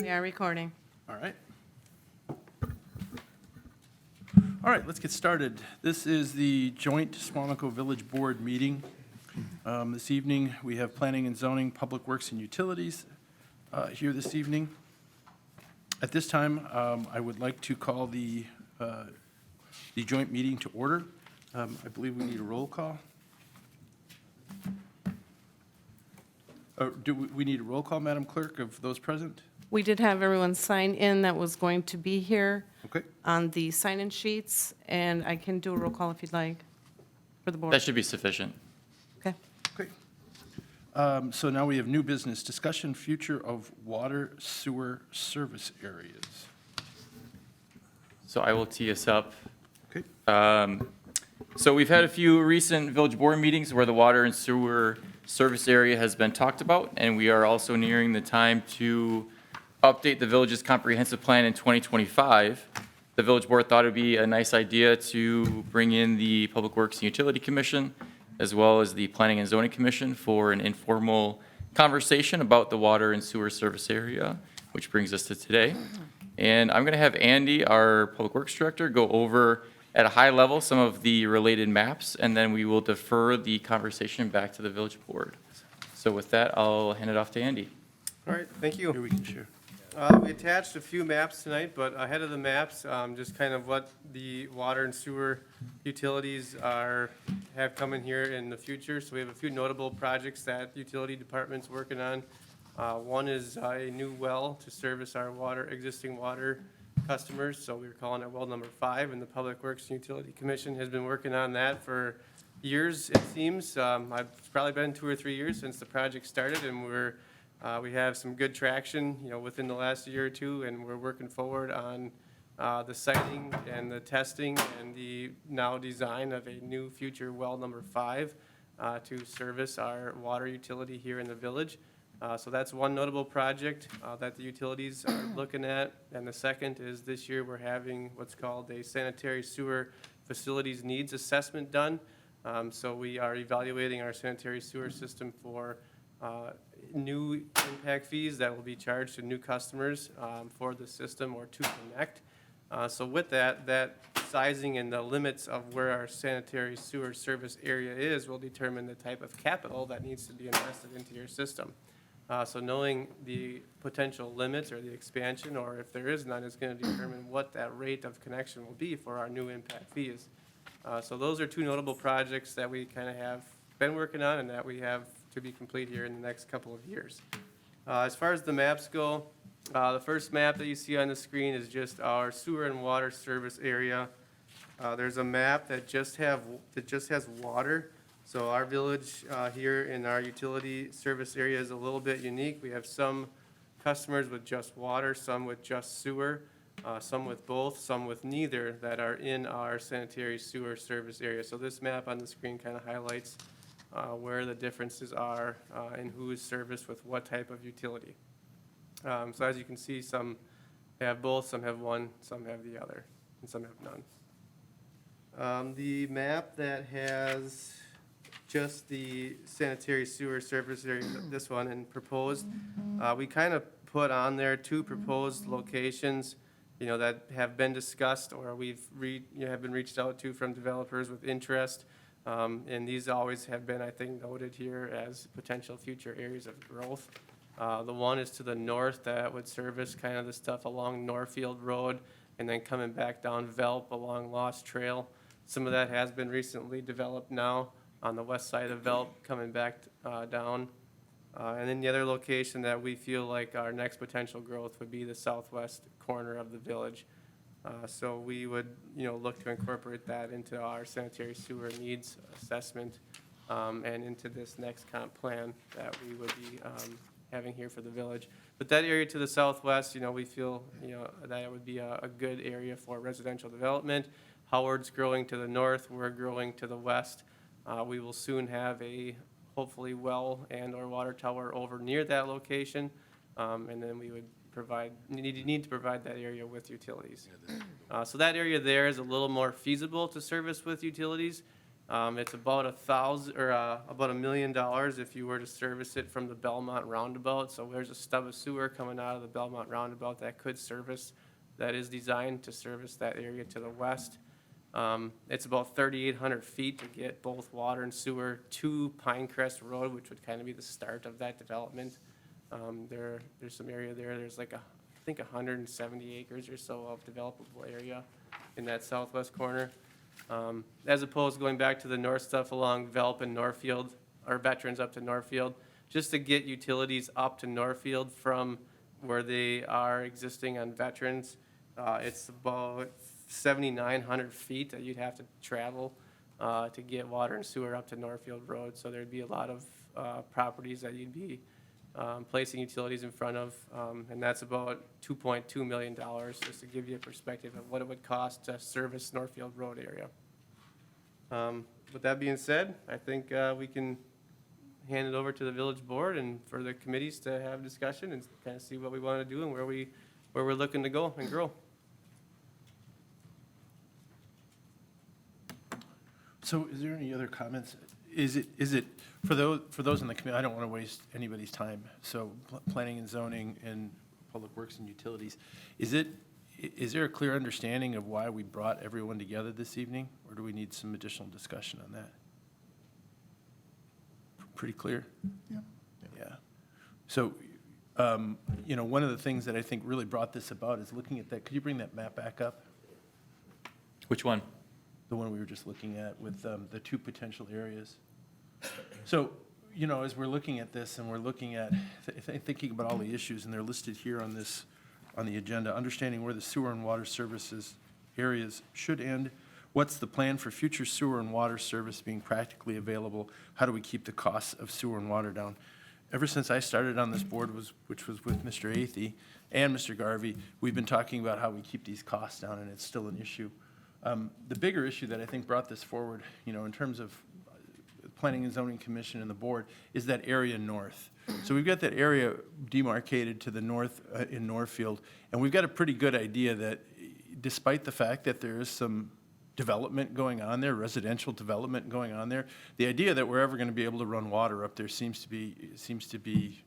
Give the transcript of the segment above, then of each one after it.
We are recording. All right. All right, let's get started. This is the joint Suamico Village Board meeting. This evening, we have Planning and Zoning, Public Works and Utilities here this evening. At this time, I would like to call the joint meeting to order. I believe we need a roll call. Do we need a roll call, Madam Clerk, of those present? We did have everyone sign in that was going to be here Okay. on the sign-in sheets, and I can do a roll call if you'd like for the board. That should be sufficient. Okay. Okay. So now we have new business, discussion future of water sewer service areas. So I will tee us up. Okay. So we've had a few recent village board meetings where the water and sewer service area has been talked about, and we are also nearing the time to update the village's comprehensive plan in 2025. The village board thought it'd be a nice idea to bring in the Public Works and Utility Commission, as well as the Planning and Zoning Commission for an informal conversation about the water and sewer service area, which brings us to today. And I'm going to have Andy, our Public Works Director, go over at a high level some of the related maps, and then we will defer the conversation back to the village board. So with that, I'll hand it off to Andy. All right, thank Here you. we can share. We attached a few maps tonight, but ahead of the maps, just kind of what the water and sewer utilities have coming here in the future. So we have a few notable projects that utility department's working on. One is a new well to service our existing water customers. So we're calling it well number 5, and the Public Works and Utility Commission has been working on that for years, it seems. It's probably been 2 or 3 years since the project started, and we have some good traction, within the last year or two, and we're working forward on the siting and the testing and the now design of a new future well number 5 to service our water utility here in the village. So that's one notable project that the utilities are looking at. And the second is this year we're having what's called a sanitary sewer facilities needs assessment done. So we are evaluating our sanitary sewer system for new impact fees that will be charged to new customers for the system or to connect. So with that sizing and the limits of where our sanitary sewer service area is will determine the type of capital that needs to be invested into your system. So knowing the potential limits or the expansion, or if there is none, is going to determine what that rate of connection will be for our new impact fees. So those are two notable projects that we kind of have been working on and that we have to be complete here in the next couple of years. As far as the maps go, the first map that you see on the screen is just our sewer and water service area. There's a map that just has water. So our village here in our utility service area is a little bit unique. We have some customers with just water, some with just sewer, some with both, some with neither that are in our sanitary sewer service area. So this map on the screen kind of highlights where the differences are and who is serviced with what type of utility. So as you can see, some have both, some have one, some have the other, and some have none. The map that has just the sanitary sewer service area, this one, and proposed, we kind of put on there 2 proposed locations, that have been discussed or have been reached out to from developers with interest. And these always have been, I think, noted here as potential future areas of growth. The one is to the north that would service kind of the stuff along Norfield Road and then coming back down Velp along Lost Trail. Some of that has been recently developed now on the west side of Velp coming back down. And then the other location that we feel like our next potential growth would be the southwest corner of the village. So we would, look to incorporate that into our sanitary sewer needs assessment and into this next comp plan that we would be having here for the village. But that area to the southwest, we feel, that it would be a good area for residential development. Howard's growing to the north, we're growing to the west. We will soon have a hopefully well and or water tower over near that location. And then we would need to provide that area with utilities. So that area there is a little more feasible to service with utilities. It's about about $1 million if you were to service it from the Belmont roundabout. So there's a stub of sewer coming out of the Belmont roundabout that could service, that is designed to service that area to the west. It's about 3,800 feet to get both water and sewer to Pinecrest Road, which would kind of be the start of that development. There's some area there. There's like I think 170 acres or so of developable area in that southwest corner. As opposed to going back to the north stuff along Velp and Northfield, or Veterans up to Northfield, just to get utilities up to Northfield from where they are existing on Veterans. It's about 7,900 feet that you'd have to travel to get water and sewer up to Northfield Road. So there'd be a lot of properties that you'd be placing utilities in front of, and that's about $2.2 million, just to give you a perspective of what it would cost to service Northfield Road area. With that being said, I think we can hand it over to the village board and for the committees to have discussion and kind of see what we want to do and where we're looking to go and grow. So is there any other comments? Is it, for those in the committee, I don't want to waste anybody's time, so planning and zoning and public works and utilities, is there a clear understanding of why we brought everyone together this evening, or do we need some additional discussion on that? Pretty clear? Yeah. Yeah. So, one of the things that I think really brought this about is looking at that, could you bring that map back up? Which one? The one we were just looking at with the two potential areas. So, as we're looking at this and we're looking at, thinking about all the issues, and they're listed here on the agenda, understanding where the sewer and water services areas should end, what's the plan for future sewer and water service being practically available, how do we keep the costs of sewer and water down? Ever since I started on this board, which was with Mr. Athey and Mr. Garvey, we've been talking about how we keep these costs down, and it's still an issue. The bigger issue that I think brought this forward, in terms of Planning and Zoning Commission and the board, is that area north. So we've got that area demarcated to the north in Northfield, and we've got a pretty good idea that despite the fact that there is some development going on there, residential development going on there, the idea that we're ever going to be able to run water up there seems to be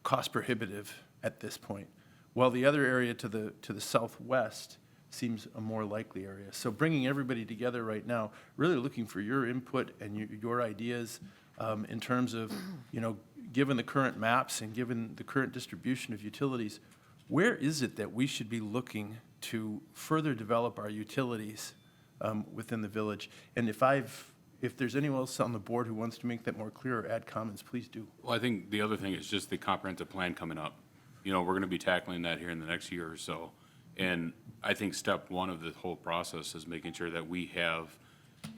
cost prohibitive at this point. While the other area to the southwest seems a more likely area. So bringing everybody together right now, really looking for your input and your ideas in terms of, given the current maps and given the current distribution of utilities, where is it that we should be looking to further develop our utilities within the village? And if there's anyone else on the board who wants to make that more clear or add comments, please do. Well, I think the other thing is just the comprehensive plan coming up. We're going to be tackling that here in the next year or so. And I think step one of the whole process is making sure that we have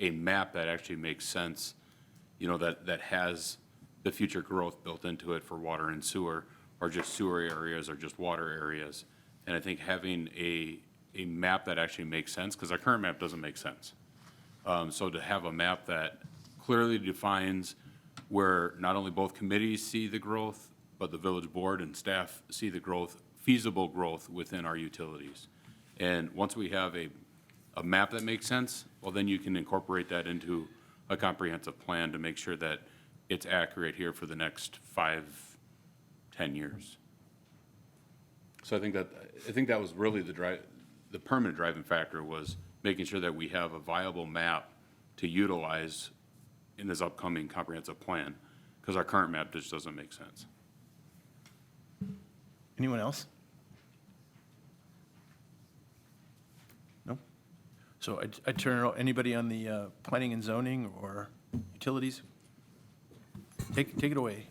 a map that actually makes sense, that has the future growth built into it for water and sewer, or just sewer areas, or just water areas. And I think having a map that actually makes sense, because our current map doesn't make sense. So to have a map that clearly defines where not only both committees see the growth, but the village board and staff see the growth, feasible growth within our utilities. And once we have a map that makes sense, well, then you can incorporate that into a comprehensive plan to make sure that it's accurate here for the next 5-10 years. So I think that was really the permanent driving factor, was making sure that we have a viable map to utilize in this upcoming comprehensive plan, because our current map just doesn't make sense. Anyone else? No? So I turn it, anybody on the planning and zoning or utilities? Take it away.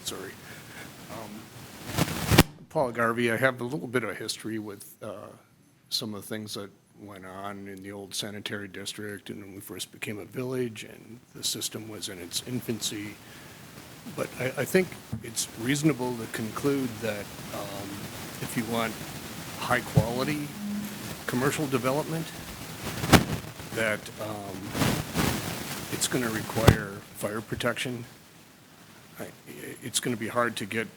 Sorry. Paul Garvey, I have a little bit of history with some of the things that went on in the old sanitary district and when we first became a village and the system was in its infancy. But I think it's reasonable to conclude that if you want high-quality commercial development, that it's going to require fire protection. It's going to be hard to get,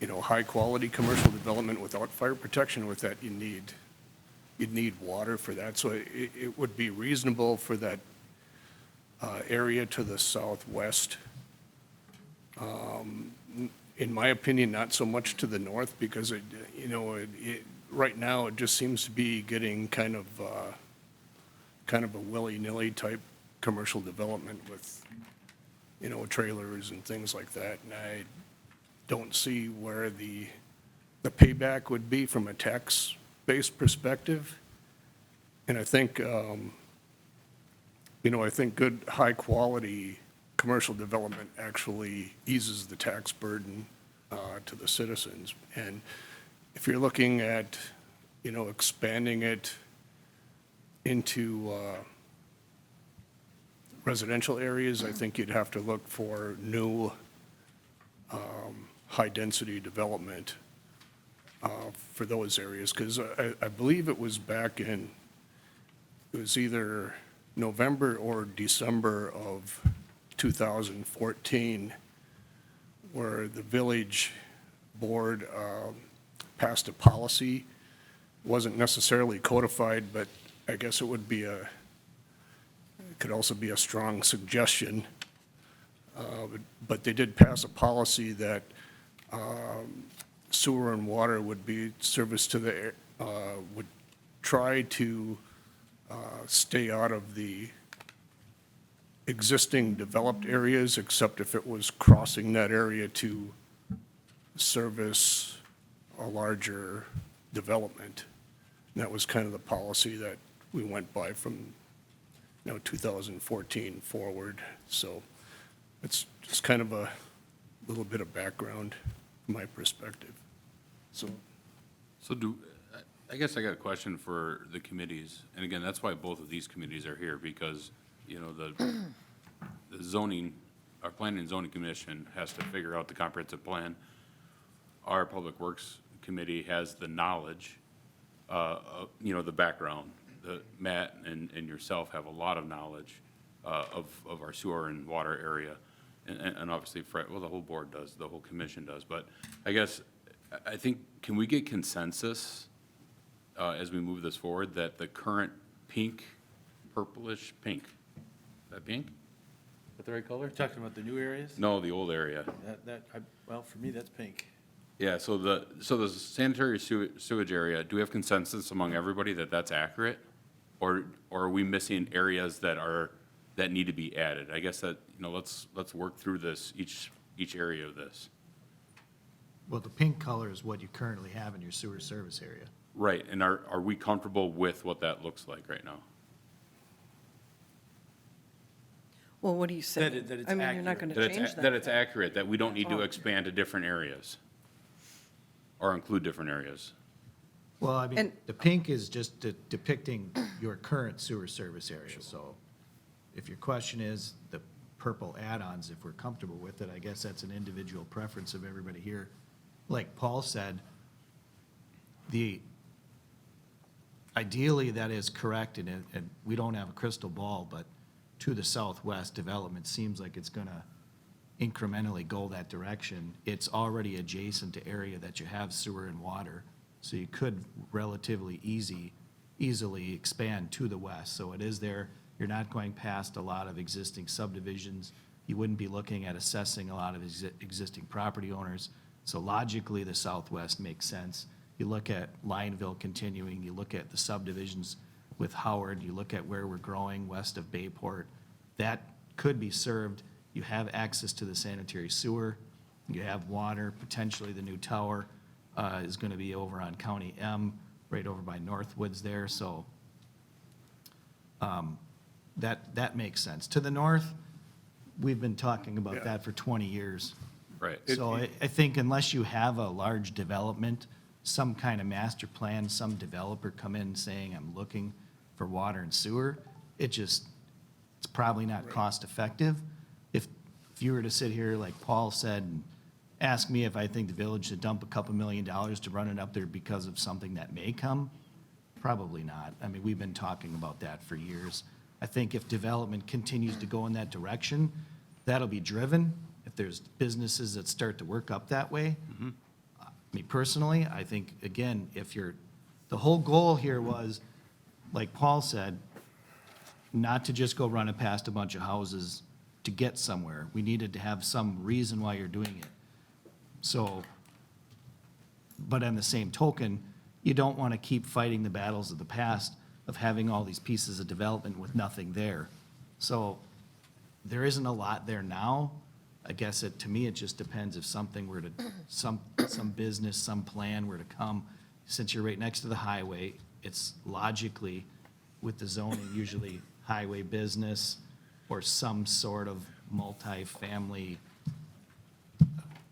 high-quality commercial development without fire protection. With that, you need you'd need water for that. So it would be reasonable for that area to the southwest. In my opinion, not so much to the north, because right now, it just seems to be getting kind of a willy-nilly type commercial development with, trailers and things like that. And I don't see where the payback would be from a tax-based perspective. And I think, I think good, high-quality commercial development actually eases the tax burden to the citizens. And if you're looking at, expanding it into residential areas, I think you'd have to look for new high-density development for those areas. Because I believe it was it was either November or December of 2014 where the village board passed a policy. Wasn't necessarily codified, but I guess it could also be a strong suggestion. But they did pass a policy that sewer and water would be serviced to would try to stay out of the existing developed areas, except if it was crossing that area to service a larger development. And that was kind of the policy that we went by from, 2014 forward. So it's just kind of a little bit of background from my perspective. So, I guess I got a question for the committees, and again, that's why both of these committees are here, because, the zoning, our planning and zoning commission has to figure out the comprehensive plan. Our public works committee has the knowledge, the background. Matt and yourself have a lot of knowledge of our sewer and water area, and obviously Fred, well, the whole board does, the whole commission does, but I guess, I think, can we get consensus as we move this forward, that the current purplish pink, is that pink? Is that the right color? Talking about the new areas? No, the old area. Well, for me, that's pink. Yeah, so the sanitary sewage area, do we have consensus among everybody that that's accurate? Or are we missing areas that need to be added? I guess that, let's work through this, each area of this. Well, the pink color is what you currently have in your sewer service area. Right, and are we comfortable with what that looks like right now? Well, what do you say? That it's I mean, you're not accurate. going to change that. That it's accurate, that we don't need to Oh. expand to different areas? Or include different areas? Well, I mean, And- the pink is just depicting your current sewer service area, so if your question is the purple add-ons, if we're comfortable with it, I guess that's an individual preference of everybody here. Like Paul said, ideally, that is correct, and we don't have a crystal ball, but to the southwest, development seems like it's gonna incrementally go that direction. It's already adjacent to area that you have sewer and water, so you could relatively easily expand to the west. So it is there. You're not going past a lot of existing subdivisions. You wouldn't be looking at assessing a lot of existing property owners. So logically, the southwest makes sense. You look at Lionville continuing, you look at the subdivisions with Howard, you look at where we're growing west of Bayport, that could be served. You have access to the sanitary sewer, you have water, potentially the new tower is going to be over on County M, right over by Northwoods there, so that makes sense. To the north, we've been talking about Yeah. that for 20 years. Right. So I think unless you have a large development, some kind of master plan, some developer come in saying, I'm looking for water and sewer, it's probably not cost effective. If you were to sit here, like Paul said, and ask me if I think the village should dump a couple $1 million to run it up there because of something that may come, probably not. I mean, we've been talking about that for years. I think if development continues to go in that direction, that'll be driven. If there's businesses that start to work up that way, me personally, I think, again, the whole goal here was like Paul said, not to just go running past a bunch of houses to get somewhere. We needed to have some reason why you're doing it. So, but on the same token, you don't want to keep fighting the battles of the past of having all these pieces of development with nothing there. So there isn't a lot there now. I guess to me, it just depends if something were to, some business, some plan were to come. Since you're right next to the highway, it's logically with the zoning, usually highway business or some sort of multifamily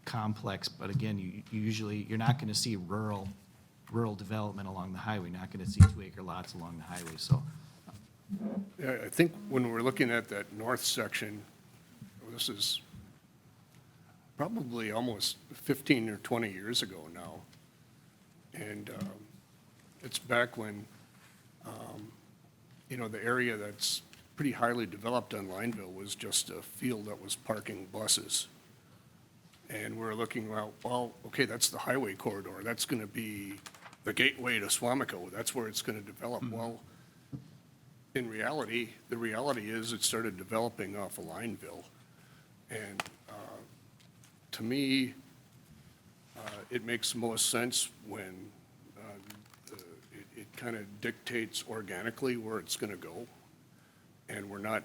complex. But again, you usually, you're not going to see rural development along the highway. You're not going to see 2-acre lots along the highway. So Yeah, I think when we're looking at that north section, this is probably almost 15 or 20 years ago now. And it's back when, the area that's pretty highly developed on Lineville was just a field that was parking buses. And we're looking, well, okay, that's the highway corridor. That's going to be the gateway to Suamico. That's where it's going to develop. Well, in reality, the reality is it started developing off of Lineville. And to me, it makes the most sense when it kind of dictates organically where it's going to go. And we're not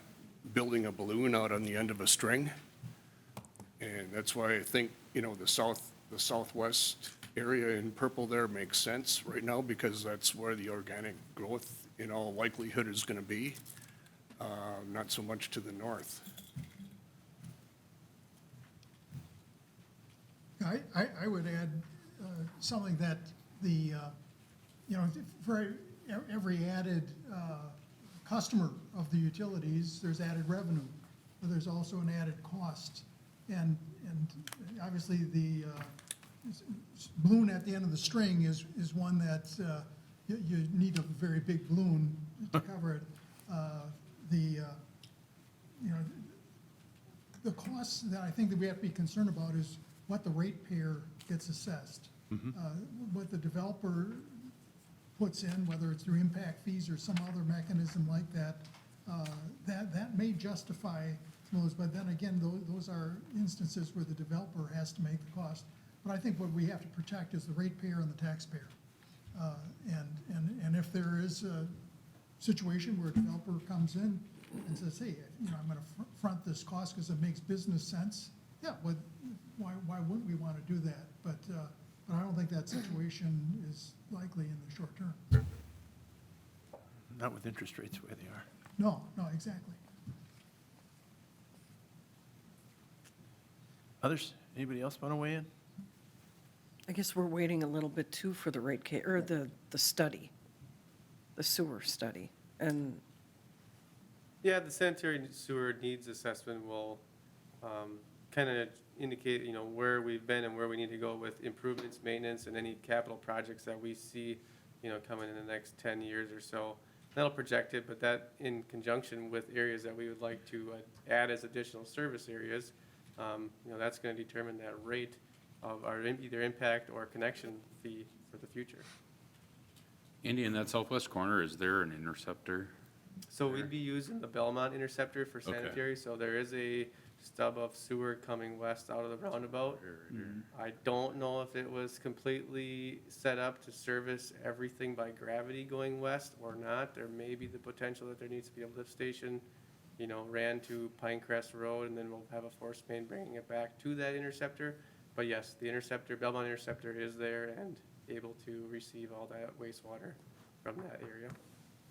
building a balloon out on the end of a string. And that's why I think, the southwest area in purple there makes sense right now, because that's where the organic growth in all likelihood is going to be, not so much to the north. I would add something that for every added customer of the utilities, there's added revenue, but there's also an added cost. And obviously, the balloon at the end of the string is one that you need a very big balloon to cover it. The costs that I think that we have to be concerned about is what the ratepayer gets assessed. What the developer puts in, whether it's through impact fees or some other mechanism like that, that may justify those, but then again, those are instances where the developer has to make the cost. But I think what we have to protect is the ratepayer and the taxpayer. And if there is a situation where a developer comes in and says, hey, I'm gonna front this cost because it makes business sense, yeah, but why wouldn't we want to do that? But I don't think that situation is likely in the short term. Not with interest rates the way they are. No, exactly. Others? Anybody else want to weigh in? I guess we're waiting a little bit too for the rate case, or the study, the sewer study. And Yeah, the sanitary sewer needs assessment will kind of indicate, where we've been and where we need to go with improvements, maintenance, and any capital projects that we see, coming in the next 10 years or so. That'll project it, but that in conjunction with areas that we would like to add as additional service areas, that's going to determine that rate of our either impact or connection fee for the future. Andy, in that southwest corner, is there an interceptor? So we'd be using the Belmont interceptor for Okay. sanitary, so there is a stub of sewer coming west out of the roundabout. I don't know if it was completely set up to service everything by gravity going west or not. There may be the potential that there needs to be a lift station, ran to Pinecrest Road, and then we'll have a force main bringing it back to that interceptor. But yes, the interceptor, Belmont interceptor is there and able to receive all that wastewater from that area.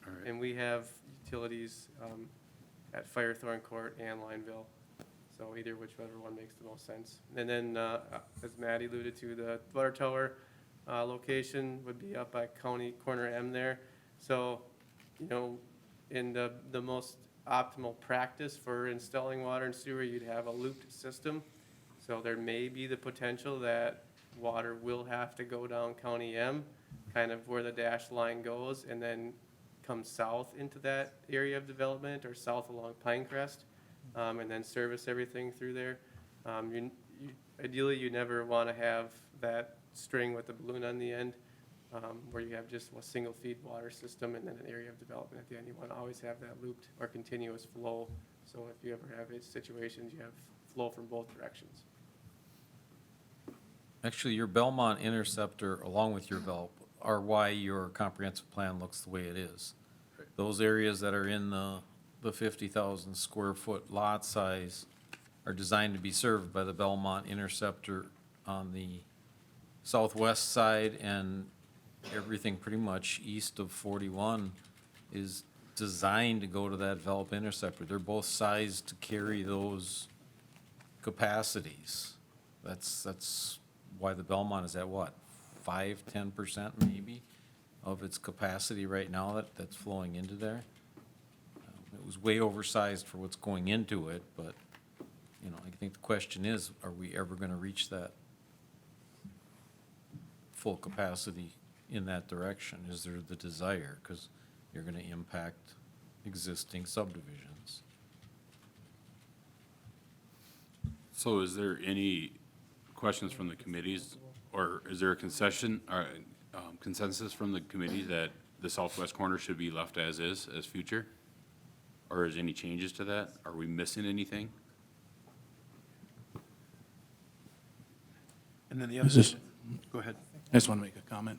All right. And we have utilities at Firethorn Court and Lineville, so either whichever one makes the most sense. And then, as Matt alluded to, the water tower location would be up by County Corner M there. So, in the most optimal practice for installing water and sewer, you'd have a looped system. So there may be the potential that water will have to go down County M, kind of where the dashed line goes, and then come south into that area of development or south along Pinecrest, and then service everything through there. Ideally, you never want to have that string with the balloon on the end. where you have just a single feed water system and then an area of development at the end. You want to always have that looped or continuous flow. So if you ever have situations, you have flow from both directions. Actually, your Belmont Interceptor, along with your Velp, are why your comprehensive plan looks the way it is. Those areas that are in the 50,000 square foot lot size are designed to be served by the Belmont Interceptor on the southwest side, and everything pretty much east of 41 is designed to go to that Velp Interceptor. They're both sized to carry those capacities. That's why the Belmont is at what, 5-10% maybe of its capacity right now that's flowing into there. It was way oversized for what's going into it, but, you know, I think the question is, are we ever gonna reach that full capacity in that direction? Is there the desire? Because you're gonna impact existing subdivisions. So is there any questions from the committees, or is there a concession, or consensus from the committee that the southwest corner should be left as is, as future? Or is any changes to that? Are we missing anything? And then the other, Is this- go ahead. I just want to make a comment.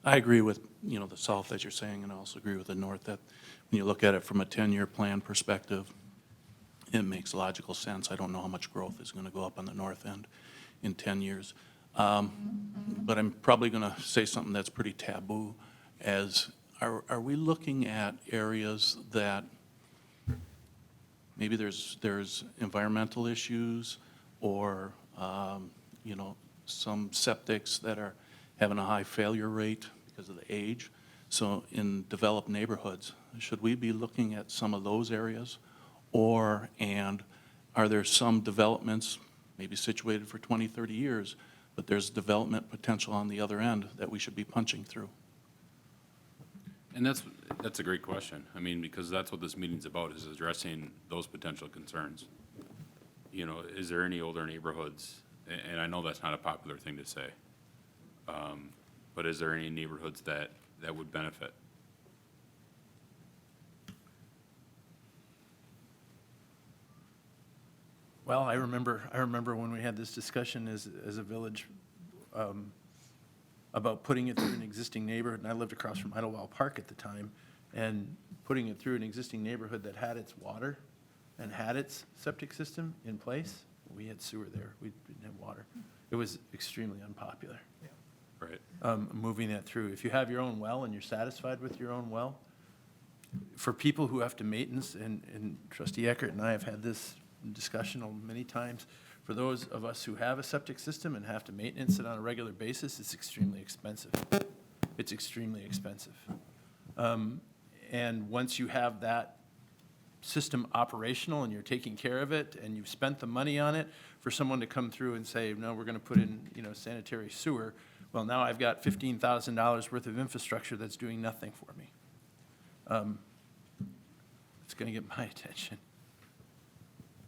I agree with, you know, the south that you're saying, and I also agree with the north, that when you look at it from a 10-year plan perspective, it makes logical sense. I don't know how much growth is going to go up on the north end in 10 years. But I'm probably going to say something that's pretty taboo, as are we looking at areas that maybe there's environmental issues, or, you know, some septics that are having a high failure rate because of the age? So in developed neighborhoods, should we be looking at some of those areas? And are there some developments, maybe situated for 20, 30 years, but there's development potential on the other end that we should be punching through? And that's a great question. I mean, because that's what this meeting's about, is addressing those potential concerns. You know, is there any older neighborhoods, and I know that's not a popular thing to say, but is there any neighborhoods that would benefit? Well, I remember when we had this discussion as a village, about putting it through an existing neighborhood, and I lived across from Idlewild Park at the time, and putting it through an existing neighborhood that had its water and had its septic system in place. We had sewer there, we didn't have water. It was extremely unpopular, Right. moving that through. If you have your own well and you're satisfied with your own well, for people who have to maintenance, and Trustee Eckert and I have had this discussion many times, for those of us who have a septic system and have to maintenance it on a regular basis, it's extremely expensive. It's extremely expensive. And once you have that system operational and you're taking care of it and you've spent the money on it, for someone to come through and say, no, we're going to put in, you know, sanitary sewer, well, now I've got $15,000 worth of infrastructure that's doing nothing for me. It's going to get my attention.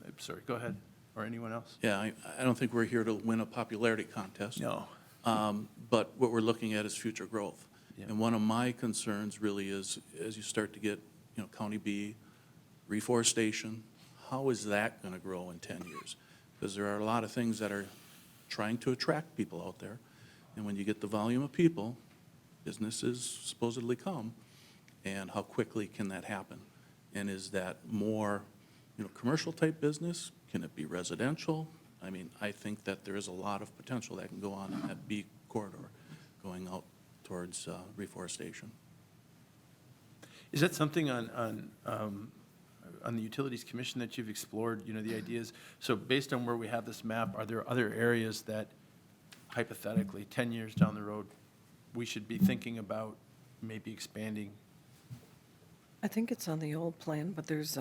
I'm sorry, go ahead, or anyone else? Yeah, I don't think we're here to win a popularity contest. No. But what we're looking at is future growth. Yeah. And one of my concerns really is, as you start to get, you know, County B, reforestation, how is that going to grow in 10 years? Because there are a lot of things that are trying to attract people out there. And when you get the volume of people, businesses supposedly come, and how quickly can that happen? And is that more, you know, commercial type business? Can it be residential? I mean, I think that there is a lot of potential that can go on in that B corridor going out towards reforestation. Is that something on the Utilities Commission that you've explored, you know, the ideas? So based on where we have this map, are there other areas that hypothetically, 10 years down the road, we should be thinking about maybe expanding? I think it's on the old plan, but there's,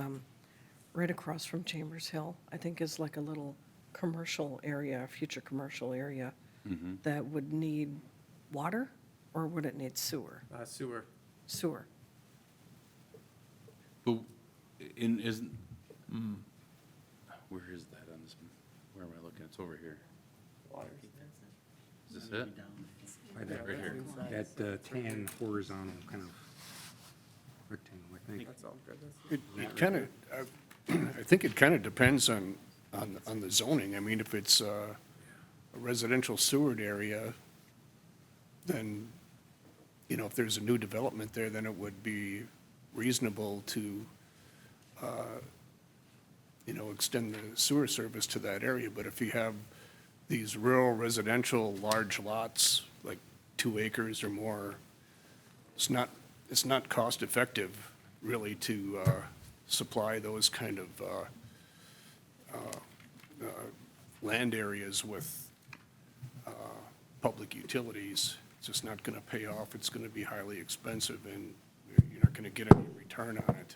right across from Chambers Hill, I think is like a little commercial area, future commercial area that would need water, or would it need sewer? Sewer. Sewer. But where is that on this, where am I looking? It's over here. Is this it? By that, right here, that tan horizontal kind of rectangle, I think. That's all good. That's- It kind of, I think it kind of depends on the zoning. I mean, if it's a residential sewered area, then, you know, if there's a new development there, then it would be reasonable to, you know, extend the sewer service to that area. But if you have these rural residential large lots, like 2 acres or more, it's not cost effective really to supply those kind of land areas with public utilities. It's just not going to pay off. It's going to be highly expensive, and you're not going to get any return on it.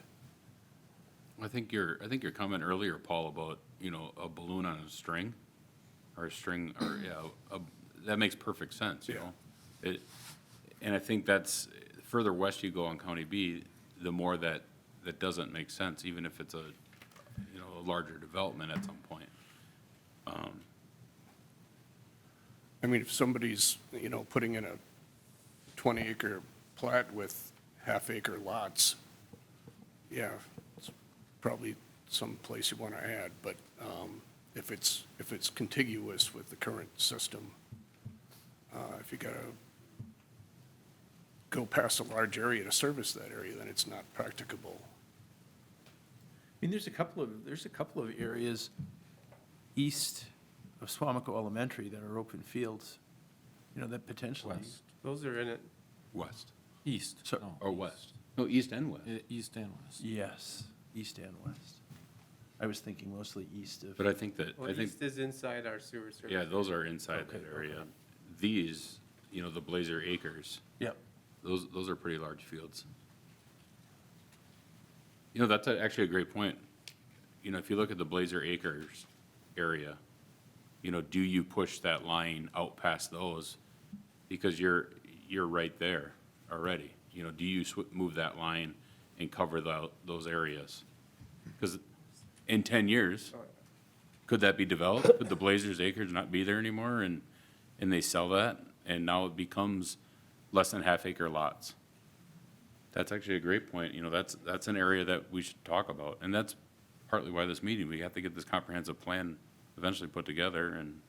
I think your comment earlier, Paul, about, you know, a balloon on a string, or a string, or, yeah, that makes perfect sense, you Yeah. know? And I think that's, further west you go on County B, the more that doesn't make sense, even if it's a, you know, a larger development at some point. I mean, if somebody's, you know, putting in a 20-acre plat with half-acre lots, yeah, it's probably some place you want to add, but if it's contiguous with the current system, if you got to go past a large area to service that area, then it's not practicable. I mean, there's a couple of areas east of Suamico Elementary that are open fields, you know, that potentially. West. Those are in it. West, East, So- no, or west? No, east and west. east and west. Yes, east and west. I was thinking mostly east of. But I think that, Well, east is inside our sewer service. yeah, those are inside Okay, that area. okay. These, you know, the Blazer Acres, Yep. those are pretty large fields. You know, that's actually a great point. You know, if you look at the Blazer Acres area, you know, do you push that line out past those? Because you're right there already. You know, do you move that line and cover those areas? Because in 10 years, could that be developed? Could the Blazers Acres not be there anymore, and they sell that, and now it becomes less than half-acre lots? That's actually a great point. You know, that's an area that we should talk about, and that's partly why this meeting, we have to get this comprehensive plan eventually put together, and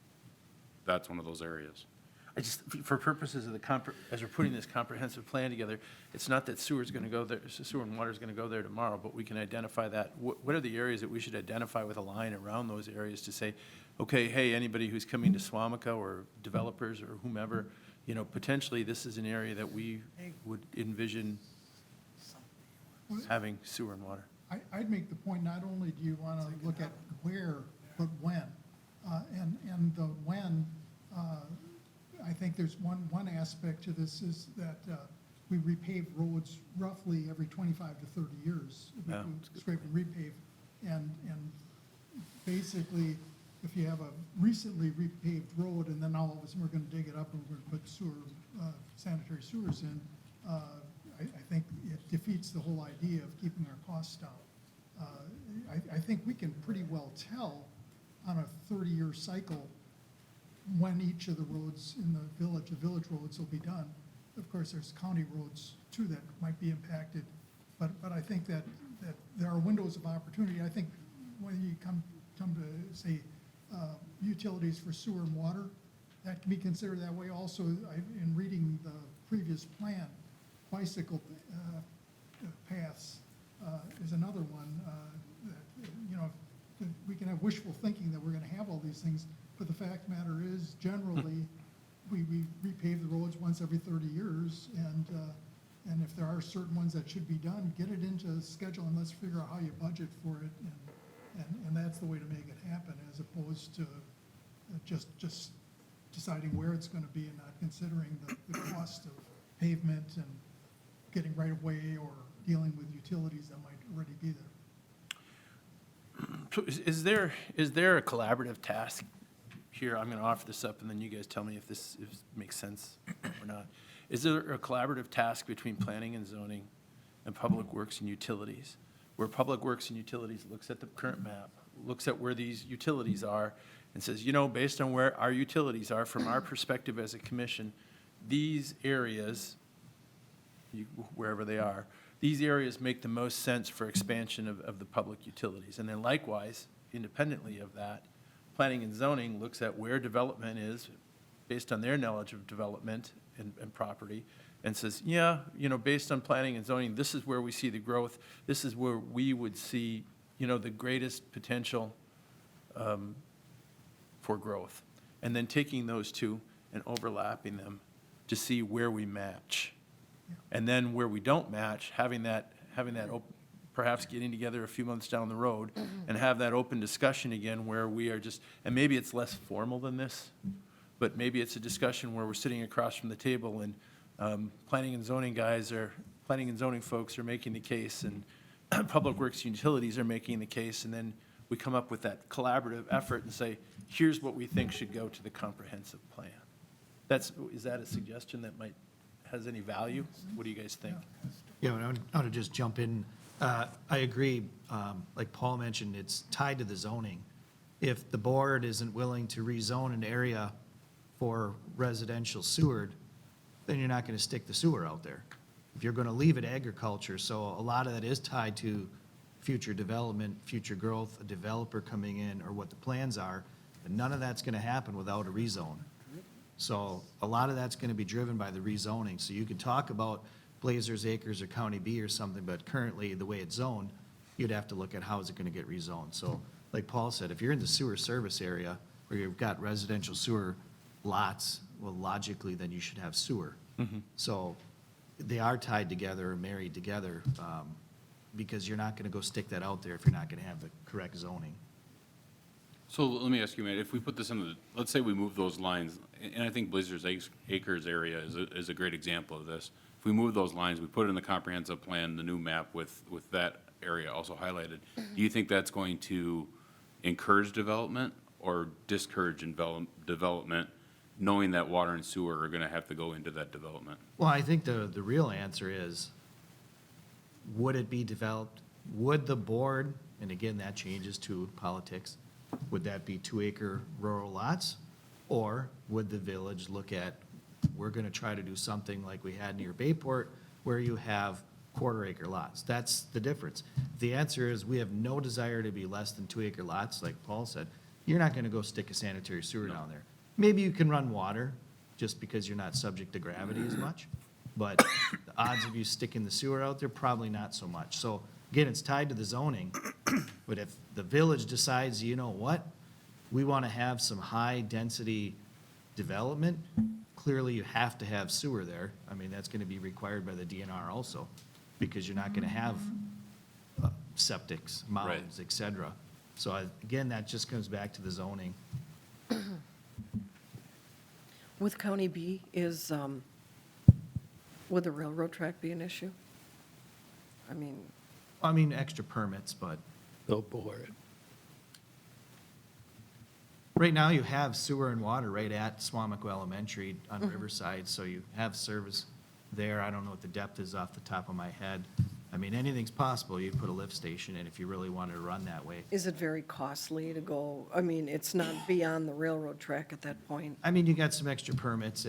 that's one of those areas. I just, for purposes of as we're putting this comprehensive plan together, it's not that sewer's going to go there, sewer and water's going to go there tomorrow, but we can identify that. What are the areas that we should identify with a line around those areas to say, okay, hey, anybody who's coming to Suamico, or developers or whomever, you know, potentially this is an area that we would envision having sewer and water. I'd make the point, not only do you want to look at where, but when. And the when, I think there's one aspect to this is that we repave roads roughly every 25 to 30 years. We Yeah. scrape and repave. And basically, if you have a recently repaved road and then all of a sudden we're going to dig it up and we're going to put sewer, sanitary sewers in, I think it defeats the whole idea of keeping our costs down. I think we can pretty well tell on a 30-year cycle when each of the roads in the village roads will be done. Of course, there's county roads too that might be impacted, but I think that there are windows of opportunity. I think when you come to, say, utilities for sewer and water, that can be considered that way also. In reading the previous plan, bicycle paths is another one that, you know, we can have wishful thinking that we're going to have all these things, but the fact of the matter is, generally, we repave the roads once every 30 years, and if there are certain ones that should be done, get it into a schedule and let's figure out how you budget for it, and that's the way to make it happen, as opposed to just deciding where it's going to be and not considering the cost of pavement and getting right of way or dealing with utilities that might already be there. So is there a collaborative task here? I'm going to offer this up, and then you guys tell me if this makes sense or not. Is there a collaborative task between planning and zoning and public works and utilities, where public works and utilities looks at the current map, looks at where these utilities are, and says, based on where our utilities are, from our perspective as a commission, these areas, wherever they are, these areas make the most sense for expansion of the public utilities. And then likewise, independently of that, planning and zoning looks at where development is based on their knowledge of development and property, and says, based on planning and zoning, this is where we see the growth. This is where we would see, the greatest potential for growth. And then taking those two and overlapping them to see where we match. And then where we don't match, having that perhaps getting together a few months down the road and have that open discussion again where we are just, and maybe it's less formal than this, but maybe it's a discussion where we're sitting across from the table and planning and zoning folks are making the case, and public works and utilities are making the case, and then we come up with that collaborative effort and say, here's what we think should go to the comprehensive plan. Is that a suggestion that has any value? What do you guys think? Yeah, I want to just jump in. I agree, like Paul mentioned, it's tied to the zoning. If the board isn't willing to rezone an area for residential sewer, then you're not going to stick the sewer out there. If you're going to leave it agriculture, so a lot of that is tied to future development, future growth, a developer coming in, or what the plans are, and none of that's going to happen without a rezone. So a lot of that's going to be driven by the rezoning. So you could talk about Blazers Acres or County B or something, but currently, the way it's zoned, you'd have to look at how is it going to get rezoned. So like Paul said, if you're in the sewer service area where you've got residential sewer lots, well, logically, then you should have sewer. So they are tied together or married together because you're not going to go stick that out there if you're not going to have the correct zoning. So let me ask you, Matt, if we put this in let's say we move those lines, and I think Blazers Acres area is a great example of this. If we move those lines, we put it in the comprehensive plan, the new map with that area also highlighted, do you think that's going to encourage development or discourage development, knowing that water and sewer are going to have to go into that development? Well, I think the real answer is, would it be developed? Would the board, and again, that changes to politics, would that be 2-acre rural lots? Or would the village look at, we're going to try to do something like we had near Bayport, where you have 1/4-acre lots? That's the difference. The answer is, we have no desire to be less than 2-acre lots, like Paul said. You're not going to go stick a sanitary sewer down there. Maybe you can run water, just because you're not subject to gravity as much. But the odds of you sticking the sewer out there, probably not so much. So again, it's tied to the zoning. But if the village decides, you know what, we want to have some high-density development, clearly you have to have sewer there. I mean, that's going to be required by the DNR also, because you're not going to have septics, mounds, et cetera. So again, that just comes back to the zoning. With County B, would the railroad track be an issue? I mean, Extra permits, but They'll bore it. right now you have sewer and water right at Suamico Elementary on Riverside, so you have service there. I don't know what the depth is off the top of my head. I mean, anything's possible. You put a lift station in if you really wanted to run that way. is it very costly to go, it's not beyond the railroad track at that point? I mean, you got some extra permits.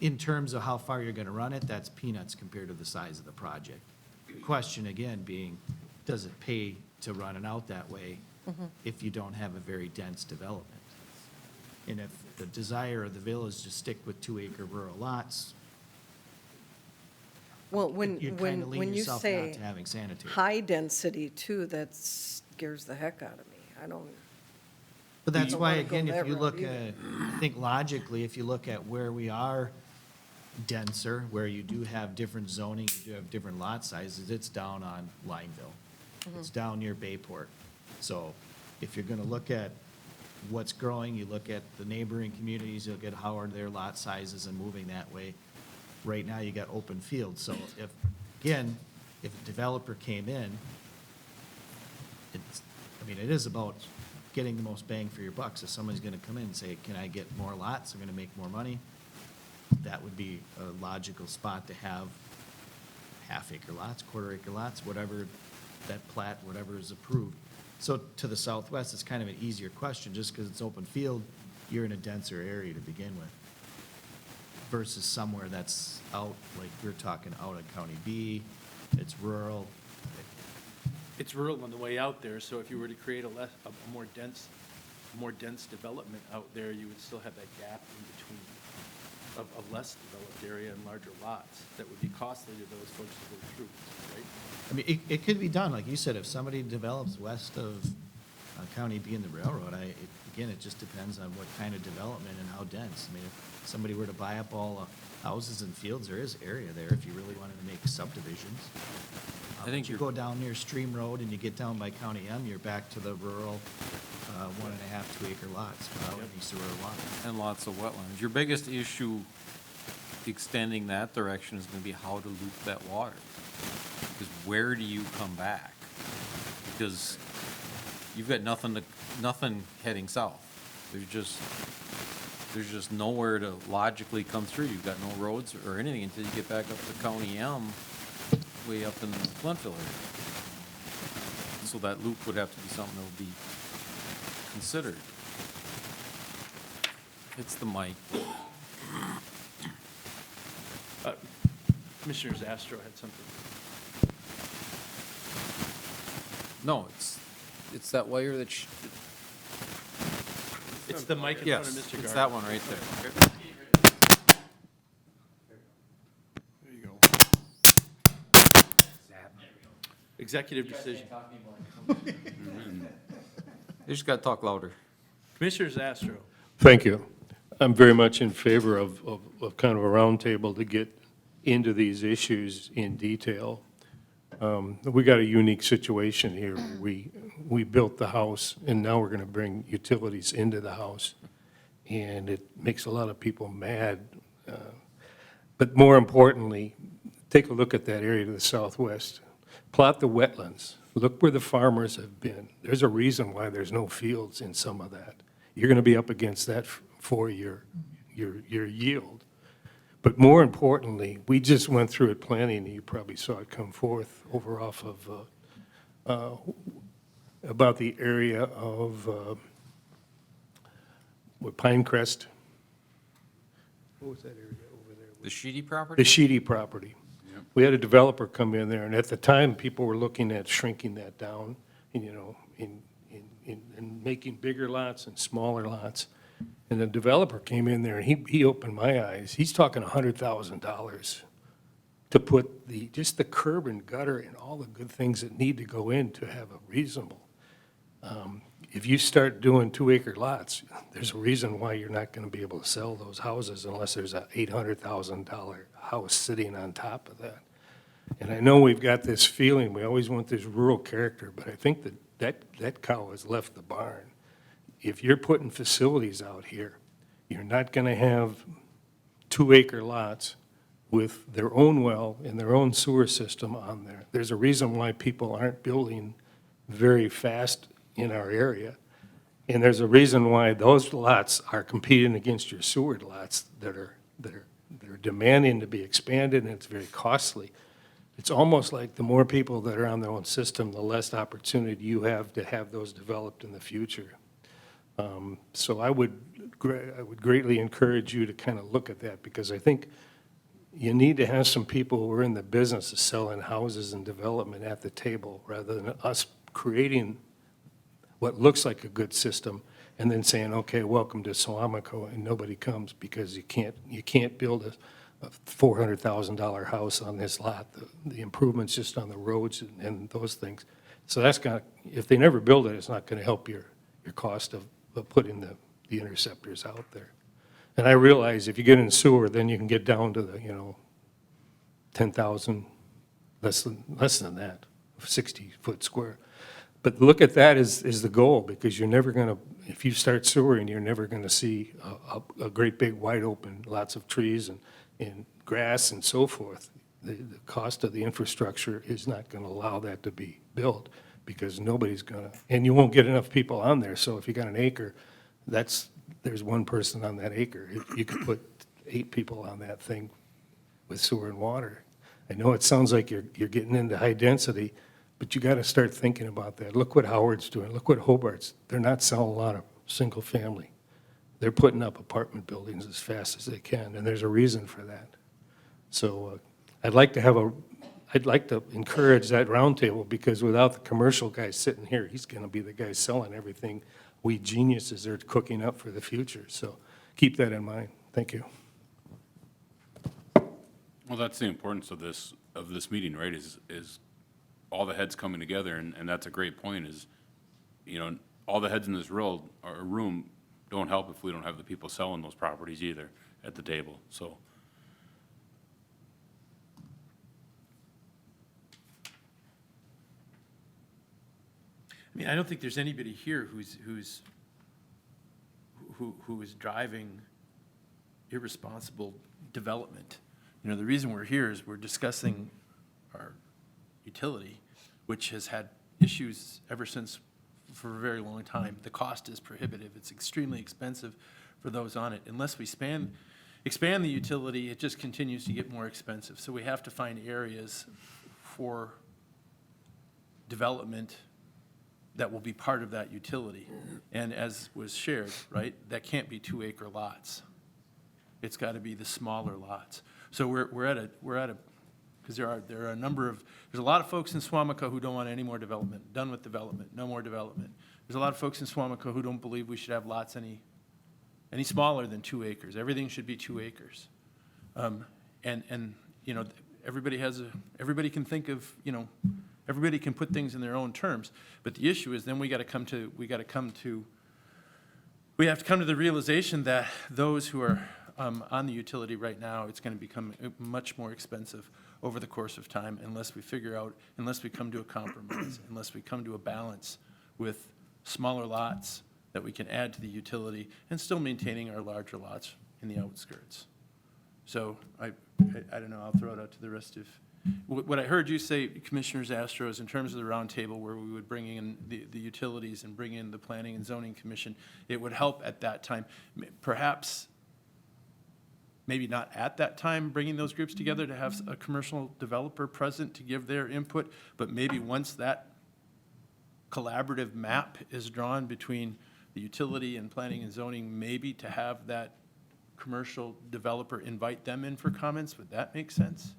In terms of how far you're going to run it, that's peanuts compared to the size of the project. The question again being, does it pay to run it out that way if you don't have a very dense development? And if the desire of the village is to stick with 2-acre rural lots, Well, when you kind of lean you yourself not say to having sanitary. high density too, that scares the heck out of me. I don't, But that's don't why, wanna go again, that if you route look either. at, I think logically, if you look at where we are denser, where you do have different zoning, you do have different lot sizes, it's down on Lineville. It's down near Bayport. So if you're gonna look at what's growing, you look at the neighboring communities, you'll get how are their lot sizes and moving that way. Right now, you got open fields, so if a developer came in, it is about getting the most bang for your bucks. If somebody's gonna come in and say, can I get more lots, I'm gonna make more money, that would be a logical spot to have 1/2-acre lots, 1/4-acre lots, whatever that plat, whatever is approved. So to the southwest, it's kind of an easier question, just because it's open field, you're in a denser area to begin with. Versus somewhere that's out, like you're talking out on County B, it's rural. It's rural on the way out there, so if you were to create a more dense development out there, you would still have that gap in between of less developed area and larger lots that would be costly to those folks to go through, right? I mean, it could be done, like you said, if somebody develops west of County B and the railroad, again, it just depends on what kind of development and how dense. I mean, if somebody were to buy up all the houses and fields, there is area there if you really wanted to make subdivisions. I think But you you're- go down near Stream Road and you get down by County M, you're back to the rural, 1.5, 2 acre lots without any sewer or water. And lots of wetlands. Your biggest issue extending that direction is gonna be how to loop that water. Because where do you come back? Because you've got nothing heading south. There's just nowhere to logically come through. You've got no roads or anything until you get back up to County M, way up in the Flintville area. So that loop would have to be something that would be considered. It's the mic. Commissioner Zastro had something. No, it's that wire that It's the mic in front yes, of Mr. Gardner. it's that one right there. There you go. Executive decision. You just gotta talk louder. Commissioner Zastro. Thank you. I'm very much in favor of kind of a roundtable to get into these issues in detail. We got a unique situation here. We built the house, and now we're going to bring utilities into the house, and it makes a lot of people mad. But more importantly, take a look at that area to the southwest. Plot the wetlands. Look where the farmers have been. There's a reason why there's no fields in some of that. You're going to be up against that for your yield. But more importantly, we just went through it planning, and you probably saw it come forth over off of, about the area of, Pinecrest. What was that area over there? The Sheedy property? The Sheedy property. We had a developer come in there, and at the time, people were looking at shrinking that down, and, in making bigger lots and smaller lots. And the developer came in there, and he opened my eyes. He's talking $100,000 to put just the curb and gutter and all the good things that need to go in to have a reasonable. If you start doing 2 acre lots, there's a reason why you're not going to be able to sell those houses unless there's a $800,000 house sitting on top of that. And I know we've got this feeling, we always want this rural character, but I think that cow has left the barn. If you're putting facilities out here, you're not going to have 2 acre lots with their own well and their own sewer system on there. There's a reason why people aren't building very fast in our area. And there's a reason why those lots are competing against your sewer lots that are demanding to be expanded, and it's very costly. It's almost like the more people that are on their own system, the less opportunity you have to have those developed in the future. So I would greatly encourage you to kind of look at that, because I think you need to have some people who are in the business of selling houses and development at the table, rather than us creating what looks like a good system and then saying, okay, welcome to Suamico, and nobody comes because you can't build a $400,000 house on this lot. The improvements just on the roads and those things. So that's if they never build it, it's not going to help your cost of putting the interceptors out there. And I realize if you get in sewer, then you can get down to the, 10,000, less than that, 60-foot square. But look at that as the goal, because you're never going to, if you start sewering, you're never going to see a great big wide open, lots of trees and grass and so forth. The cost of the infrastructure is not going to allow that to be built, because nobody's going to, and you won't get enough people on there. So if you got an acre, there's one person on that acre. You could put 8 people on that thing with sewer and water. I know it sounds like you're getting into high density, But you got to start thinking about that. Look what Howard's doing. Look what Hobart's. They're not selling a lot of single family. They're putting up apartment buildings as fast as they can, and there's a reason for that. So I'd like to encourage that roundtable, because without the commercial guy sitting here, he's going to be the guy selling everything we geniuses are cooking up for the future. So keep that in mind. Thank you. Well, that's the importance of this meeting, right, is all the heads coming together, and that's a great point, is, you know, all the heads in this room don't help if we don't have the people selling those properties either at the table, so. I mean, I don't think there's anybody here who is driving irresponsible development. You know, the reason we're here is we're discussing our utility, which has had issues ever since, for a very long time. The cost is prohibitive. It's extremely expensive for those on it. Unless we expand the utility, it just continues to get more expensive. So we have to find areas for development that will be part of that utility. And as was shared, right, that can't be 2-acre lots. It's got to be the smaller lots. So we're at a, because there are a number of, there's a lot of folks in Suamico who don't want any more development, done with development, no more development. There's a lot of folks in Suamico who don't believe we should have lots any smaller than 2 acres. Everything should be 2 acres. And, you know, everybody can think of, you know, everybody can put things in their own terms. But the issue is then we have to come to the realization that those who are on the utility right now, it's going to become much more expensive over the course of time unless we come to a compromise, unless we come to a balance with smaller lots that we can add to the utility and still maintaining our larger lots in the outskirts. So I don't know, I'll throw it out to the rest of, what I heard you say, Commissioners Astros, in terms of the roundtable where we would bring in the utilities and bring in the Planning and Zoning Commission, it would help at that time. Perhaps, maybe not at that time, bringing those groups together to have a commercial developer present to give their input, but maybe once that collaborative map is drawn between the utility and planning and zoning, maybe to have that commercial developer invite them in for comments. Would that make sense?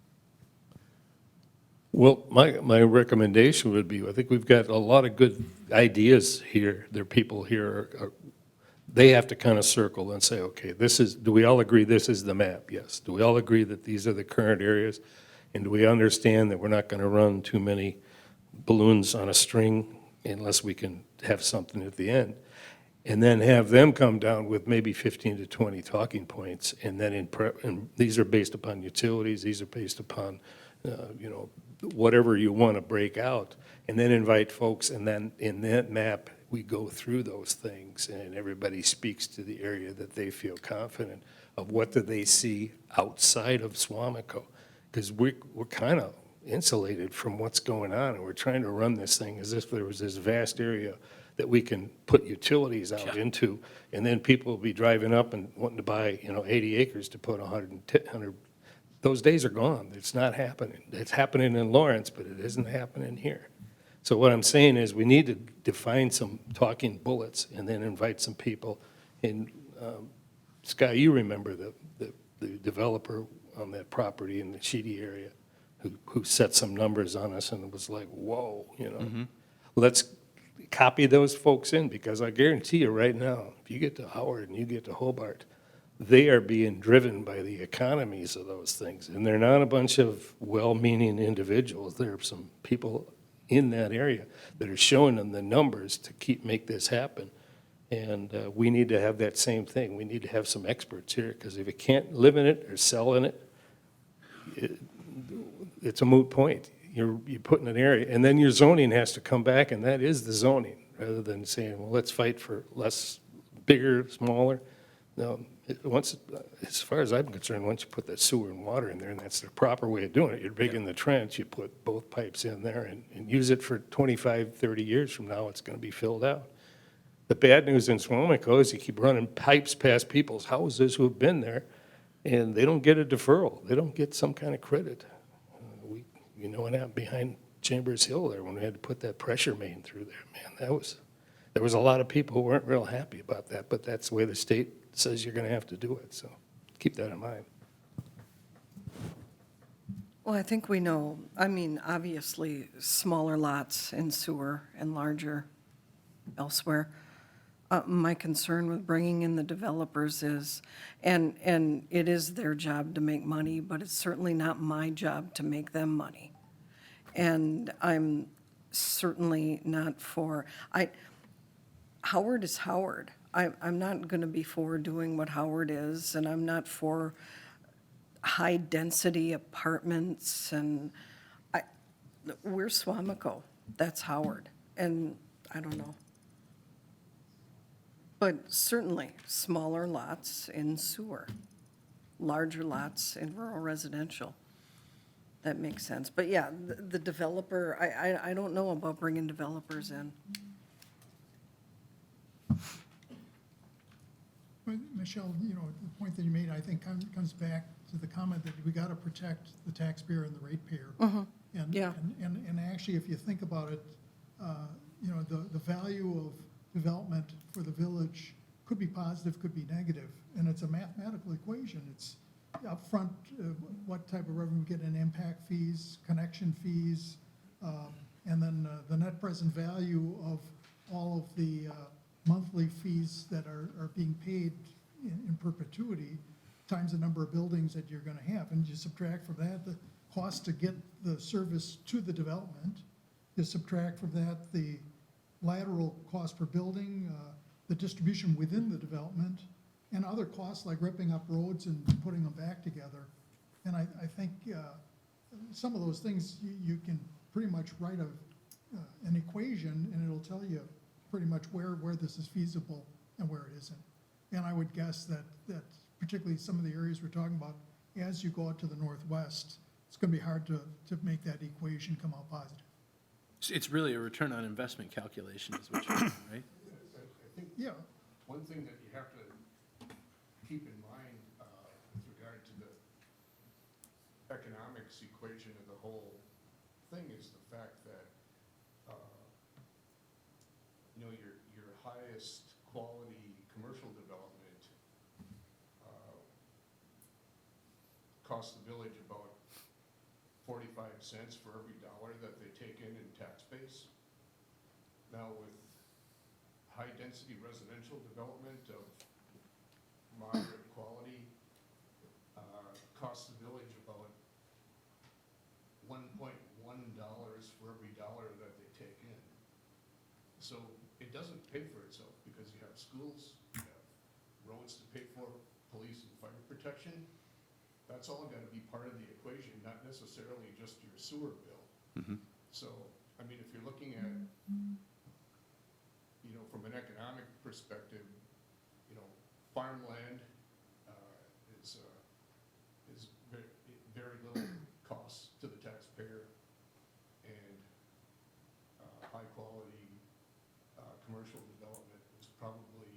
Well, my recommendation would be, I think we've got a lot of good ideas here. There are people here, they have to kind of circle and say, okay, do we all agree this is the map? Yes. Do we all agree that these are the current areas? And do we understand that we're not going to run too many balloons on a string unless we can have something at the end? And then have them come down with maybe 15 to 20 talking points. And then and these are based upon utilities, these are based upon, you know, whatever you want to break out, and then invite folks, and then in that map, we go through those things, and everybody speaks to the area that they feel confident of. What do they see outside of Suamico? Because we're kind of insulated from what's going on, and we're trying to run this thing as if there was this vast area that we can put utilities out into, and then people will be driving up and wanting to buy, you know, 80 acres to put 100. Those days are gone. It's not happening. It's happening in Lawrence, but it isn't happening here. So what I'm saying is we need to define some talking bullets and then invite some people. And Sky, you remember the developer on that property in the Sheedy area who set some numbers on us, and it was like, whoa, you know. Mm-hmm. Let's copy those folks in, because I guarantee you right now, if you get to Howard and you get to Hobart, they are being driven by the economies of those things. And they're not a bunch of well-meaning individuals. There are some people in that area that are showing them the numbers to make this happen. And we need to have that same thing. We need to have some experts here, because if you can't live in it or sell in it, it's a moot point. You're putting an area, and then your zoning has to come back, and that is the zoning, rather than saying, well, let's fight for less, bigger, smaller. No, as far as I'm concerned, once you put that sewer and water in there, and that's the proper way of doing it, you're digging the trench, you put both pipes in there and use it for 25, 30 years from now, it's going to be filled out. The bad news in Suamico is you keep running pipes past people's houses who have been there, and they don't get a deferral. They don't get some kind of credit. You know what happened behind Chambers Hill there when we had to put that pressure main through there, man. There was a lot of people who weren't real happy about that, but that's the way the state says you're gonna have to do it, so keep that in mind. Well, I think we know, I mean, obviously, smaller lots in sewer and larger elsewhere. My concern with bringing in the developers is, and it is their job to make money, but it's certainly not my job to make them money. And I'm certainly not for, Howard is Howard. I'm not going to be for doing what Howard is, and I'm not for high-density apartments, and we're Suamico. That's Howard, and I don't know. But certainly, smaller lots in sewer, larger lots in rural residential. That makes sense. But yeah, the developer, I don't know about bringing developers in. But Michelle, you know, the point that you made, I think, comes back to the comment that we got to protect the taxpayer and the ratepayer. And, Yeah. and actually, if you think about it, you know, the value of development for the village could be positive, could be negative, and it's a mathematical equation. It's upfront, what type of revenue we get in impact fees, connection fees, and then the net present value of all of the monthly fees that are being paid in perpetuity, times the number of buildings that you're gonna have. And you subtract from that the cost to get the service to the development. You subtract from that the lateral cost per building, the distribution within the development, and other costs like ripping up roads and putting them back together. And I think some of those things, you can pretty much write an equation, and it'll tell you pretty much where this is feasible and where it isn't. And I would guess that particularly some of the areas we're talking about, as you go out to the northwest, it's gonna be hard to make that equation come out positive. It's really a return on investment calculation is what you're saying, right? I think Yeah, one thing that you have to keep in mind with regard to the economics equation of the whole thing is the fact that, you know, your highest quality commercial development costs the village about 45 cents for every dollar that they take in tax base. Now with high-density residential development of moderate quality, costs the village about $1.1 for every dollar that they take in. So it doesn't pay for itself because you have schools, you have roads to pay for, police and fire protection. That's all gotta be part of the equation, not necessarily just your sewer bill. So, I mean, if you're looking at, you know, from an economic perspective, you know, farmland is very little cost to the taxpayer, and high-quality commercial development is probably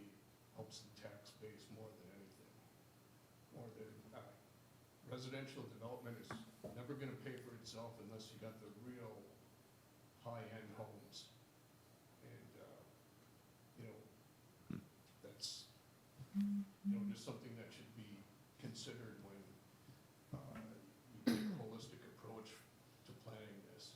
helps the tax base more than anything. More than residential development is never gonna pay for itself unless you got the real high-end homes. And, you know, that's, you know, just something that should be considered when you take a holistic approach to planning this.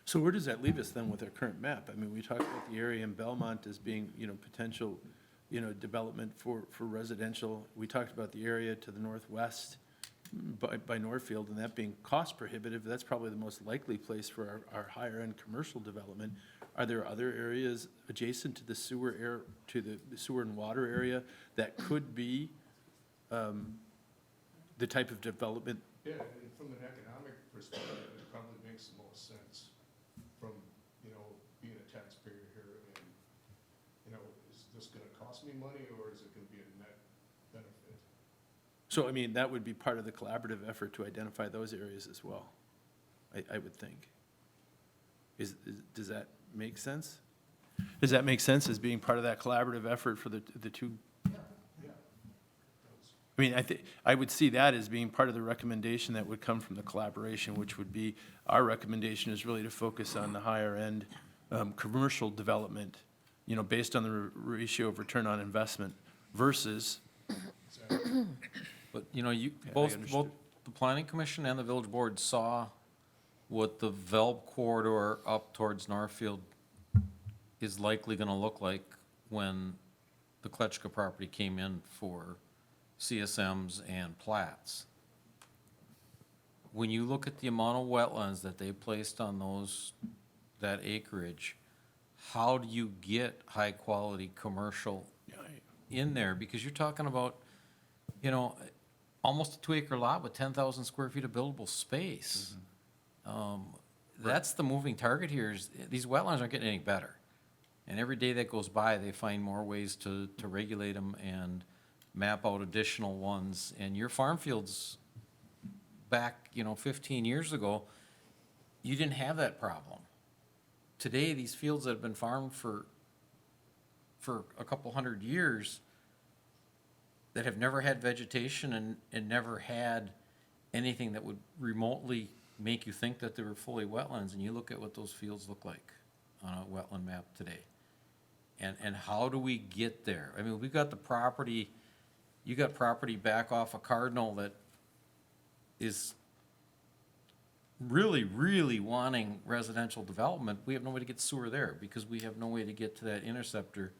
So where does that leave us then with our current map? I mean, we talked about the area in Belmont as being, you know, potential, you know, development for residential. We talked about the area to the northwest by Northfield, and that being cost prohibitive. That's probably the most likely place for our higher-end commercial development. Are there other areas adjacent to the sewer to the sewer and water area that could be the type of development? Yeah, and from an economic perspective, it probably makes the most sense from, you know, being a taxpayer here and, you know, is this gonna cost me money or is it gonna be a net benefit? So, I mean, that would be part of the collaborative effort to identify those areas as well, I would think. Does that make sense? Does that make sense as being part of that collaborative effort for the two? Yeah. I mean, I would see that as being part of the recommendation that would come from the collaboration, which would be, our recommendation is really to focus on the higher end, commercial development, you know, based on the ratio of return on investment versus, But, you know, you, I both understood. the planning commission and the village board saw what the Velp corridor up towards Northfield is likely gonna look like when the Kletchka property came in for CSMs and plats. When you look at the amount of wetlands that they placed on that acreage, how do you get high-quality commercial in there? Because you're talking about, you know, almost a 2-acre lot with 10,000 square feet of buildable space. That's the moving target here, is these wetlands aren't getting any better. And every day that goes by, they find more ways to regulate them and map out additional ones. And your farm fields back, you know, 15 years ago, you didn't have that problem. Today, these fields that have been farmed for a couple hundred years, that have never had vegetation and never had anything that would remotely make you think that they were fully wetlands, and you look at what those fields look like on a wetland map today. And how do we get there? I mean, we've got the property, you got property back off of Cardinal that is really, really wanting residential development. We have no way to get sewer there, because we have no way to get to that interceptor,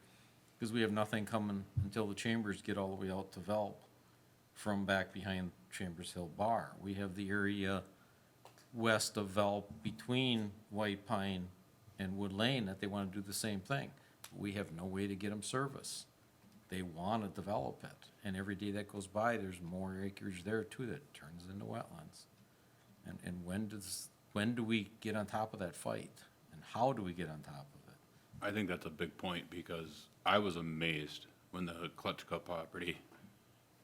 because we have nothing coming until the Chambers get all the way out to Velp from back behind Chambers Hill Bar. We have the area west of Velp between White Pine and Wood Lane that they want to do the same thing. We have no way to get them service. They want to develop it, and every day that goes by, there's more acreage there too that turns into wetlands. And when do we get on top of that fight? And how do we get on top of it? I think that's a big point, because I was amazed when the Kletchka property,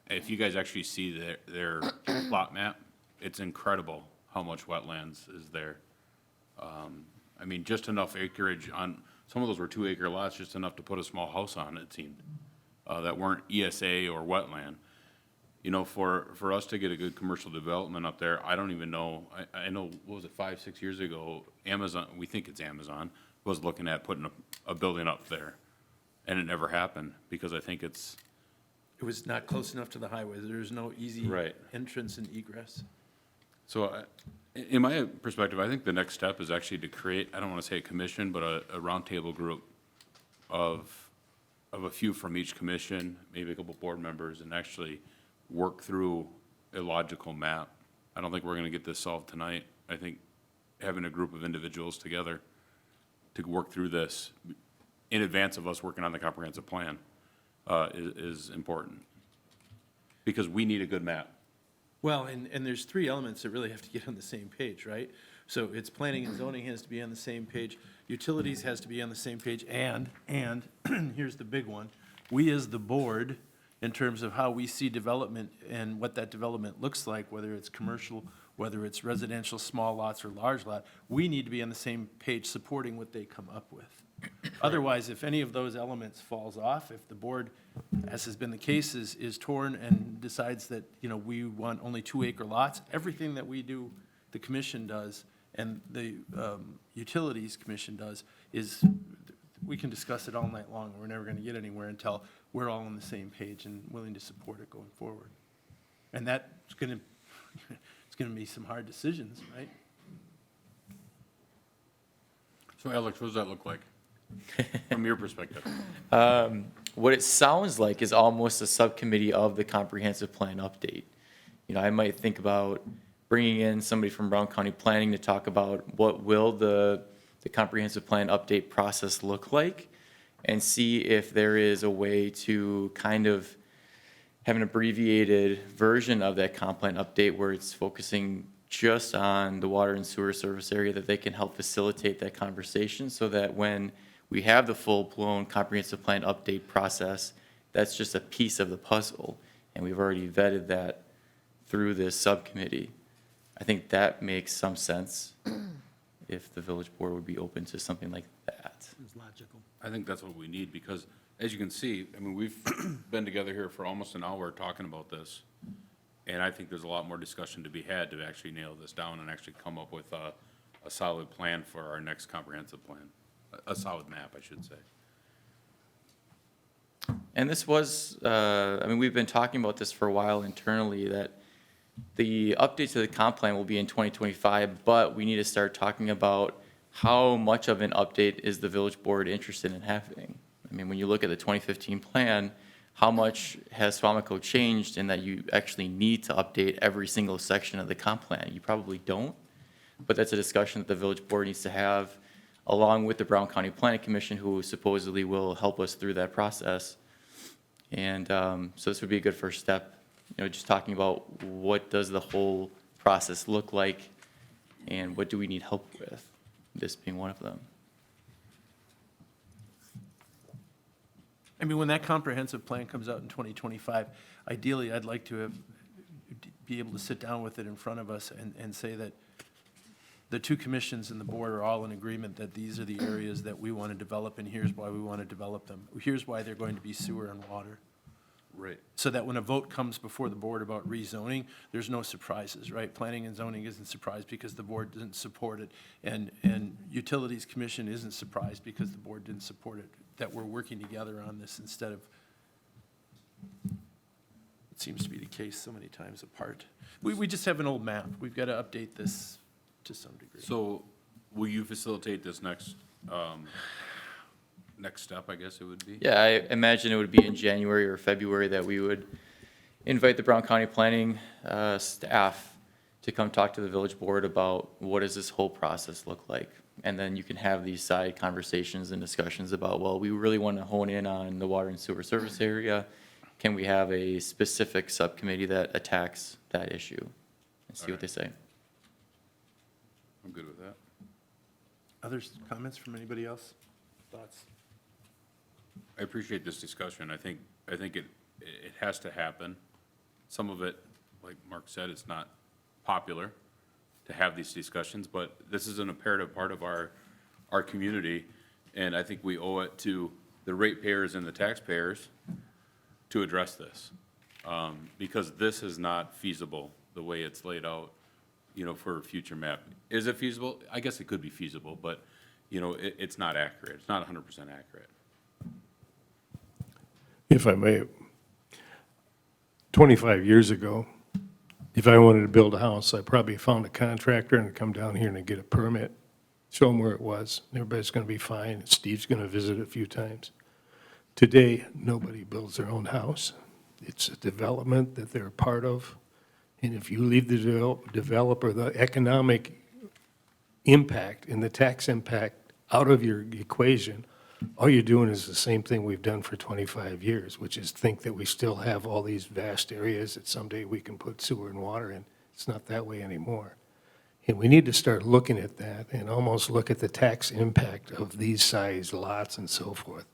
if you guys actually see their plot map, it's incredible how much wetlands is there. I mean, just enough acreage on, some of those were 2-acre lots, just enough to put a small house on, it seemed, that weren't ESA or wetland. You know, for us to get a good commercial development up there, I don't even know, I know, what was it, 5-6 years ago, Amazon, we think it's Amazon, was looking at putting a building up there. And it never happened, because I think it was not close enough to the highway. There's no easy Right. entrance and egress. So, in my perspective, I think the next step is actually to create, I don't want to say a commission, but a roundtable group of a few from each commission, maybe a couple board members, and actually work through a logical map. I don't think we're going to get this solved tonight. I think having a group of individuals together to work through this in advance of us working on the comprehensive plan is important, because we need a good map. Well, and there's 3 elements that really have to get on the same page, right? So it's planning and zoning has to be on the same page, utilities has to be on the same page, and here's the big one, we as the board, in terms of how we see development and what that development looks like, whether it's commercial, whether it's residential, small lots, or large lot, we need to be on the same page supporting what they come up with. Otherwise, if any of those elements falls off, if the board, as has been the case, is torn and decides that, you know, we want only 2-acre lots, everything that we do, the commission does, and the utilities commission does, is we can discuss it all night long. We're never going to get anywhere until we're all on the same page and willing to support it going forward. And that's going to, it's going to be some hard decisions, right? So Alex, what does that look like from your perspective? What it sounds like is almost a subcommittee of the comprehensive plan update. You know, I might think about bringing in somebody from Brown County Planning to talk about what will the comprehensive plan update process look like, and see if there is a way to kind of have an abbreviated version of that comp plan update where it's focusing just on the water and sewer service area, that they can help facilitate that conversation, so that when we have the full-blown comprehensive plan update process, that's just a piece of the puzzle, and we've already vetted that through this subcommittee. I think that makes some sense. if the village board would be open to something like that. It's logical. I think that's what we need, because as you can see, I mean, we've been together here for almost an hour talking about this. And I think there's a lot more discussion to be had to actually nail this down and actually come up with a solid plan for our next comprehensive plan. A solid map, I should say. And this was, I mean, we've been talking about this for a while internally, that the update to the comp plan will be in 2025, but we need to start talking about how much of an update is the village board interested in having. I mean, when you look at the 2015 plan, how much has Suamico changed in that you actually need to update every single section of the comp plan? You probably don't, but that's a discussion that the village board needs to have along with the Brown County Planning Commission, who supposedly will help us through that process. And so this would be a good first step, you know, just talking about what does the whole process look like and what do we need help with, this being one of them. I mean, when that comprehensive plan comes out in 2025, ideally, I'd like to be able to sit down with it in front of us and say that the two commissions and the board are all in agreement that these are the areas that we want to develop, and here's why we want to develop them. Here's why they're going to be sewer and water. Right. So that when a vote comes before the board about rezoning, there's no surprises, right? Planning and zoning isn't surprised because the board didn't support it, and Utilities Commission isn't surprised because the board didn't support it, that we're working together on this instead of, it seems to be the case so many times apart. We just have an old map. We've got to update this to some degree. So will you facilitate this next step, I guess it would be? Yeah, I imagine it would be in January or February that we would invite the Brown County Planning staff to come talk to the village board about what does this whole process look like? And then you can have these side conversations and discussions about, well, we really want to hone in on the water and sewer service area. Can we have a specific subcommittee that attacks that issue and see what they say? I'm good with that. Other comments from anybody else? Thoughts? I appreciate this discussion. I think it has to happen. Some of it, like Mark said, it's not popular to have these discussions, but this is an imperative part of our community, and I think we owe it to the ratepayers and the taxpayers to address this, because this is not feasible the way it's laid out, you know, for a future map. Is it feasible? I guess it could be feasible, but, you know, it's not accurate. It's not 100% accurate. If I may, 25 years ago, if I wanted to build a house, I probably found a contractor and come down here and I'd get a permit, show them where it was. Everybody's going to be fine. Steve's going to visit a few times. Today, nobody builds their own house. It's a development that they're a part of. And if you leave the developer, the economic impact and the tax impact out of your equation, all you're doing is the same thing we've done for 25 years, which is think that we still have all these vast areas that someday we can put sewer and water in. It's not that way anymore. And we need to start looking at that and almost look at the tax impact of these size lots and so forth.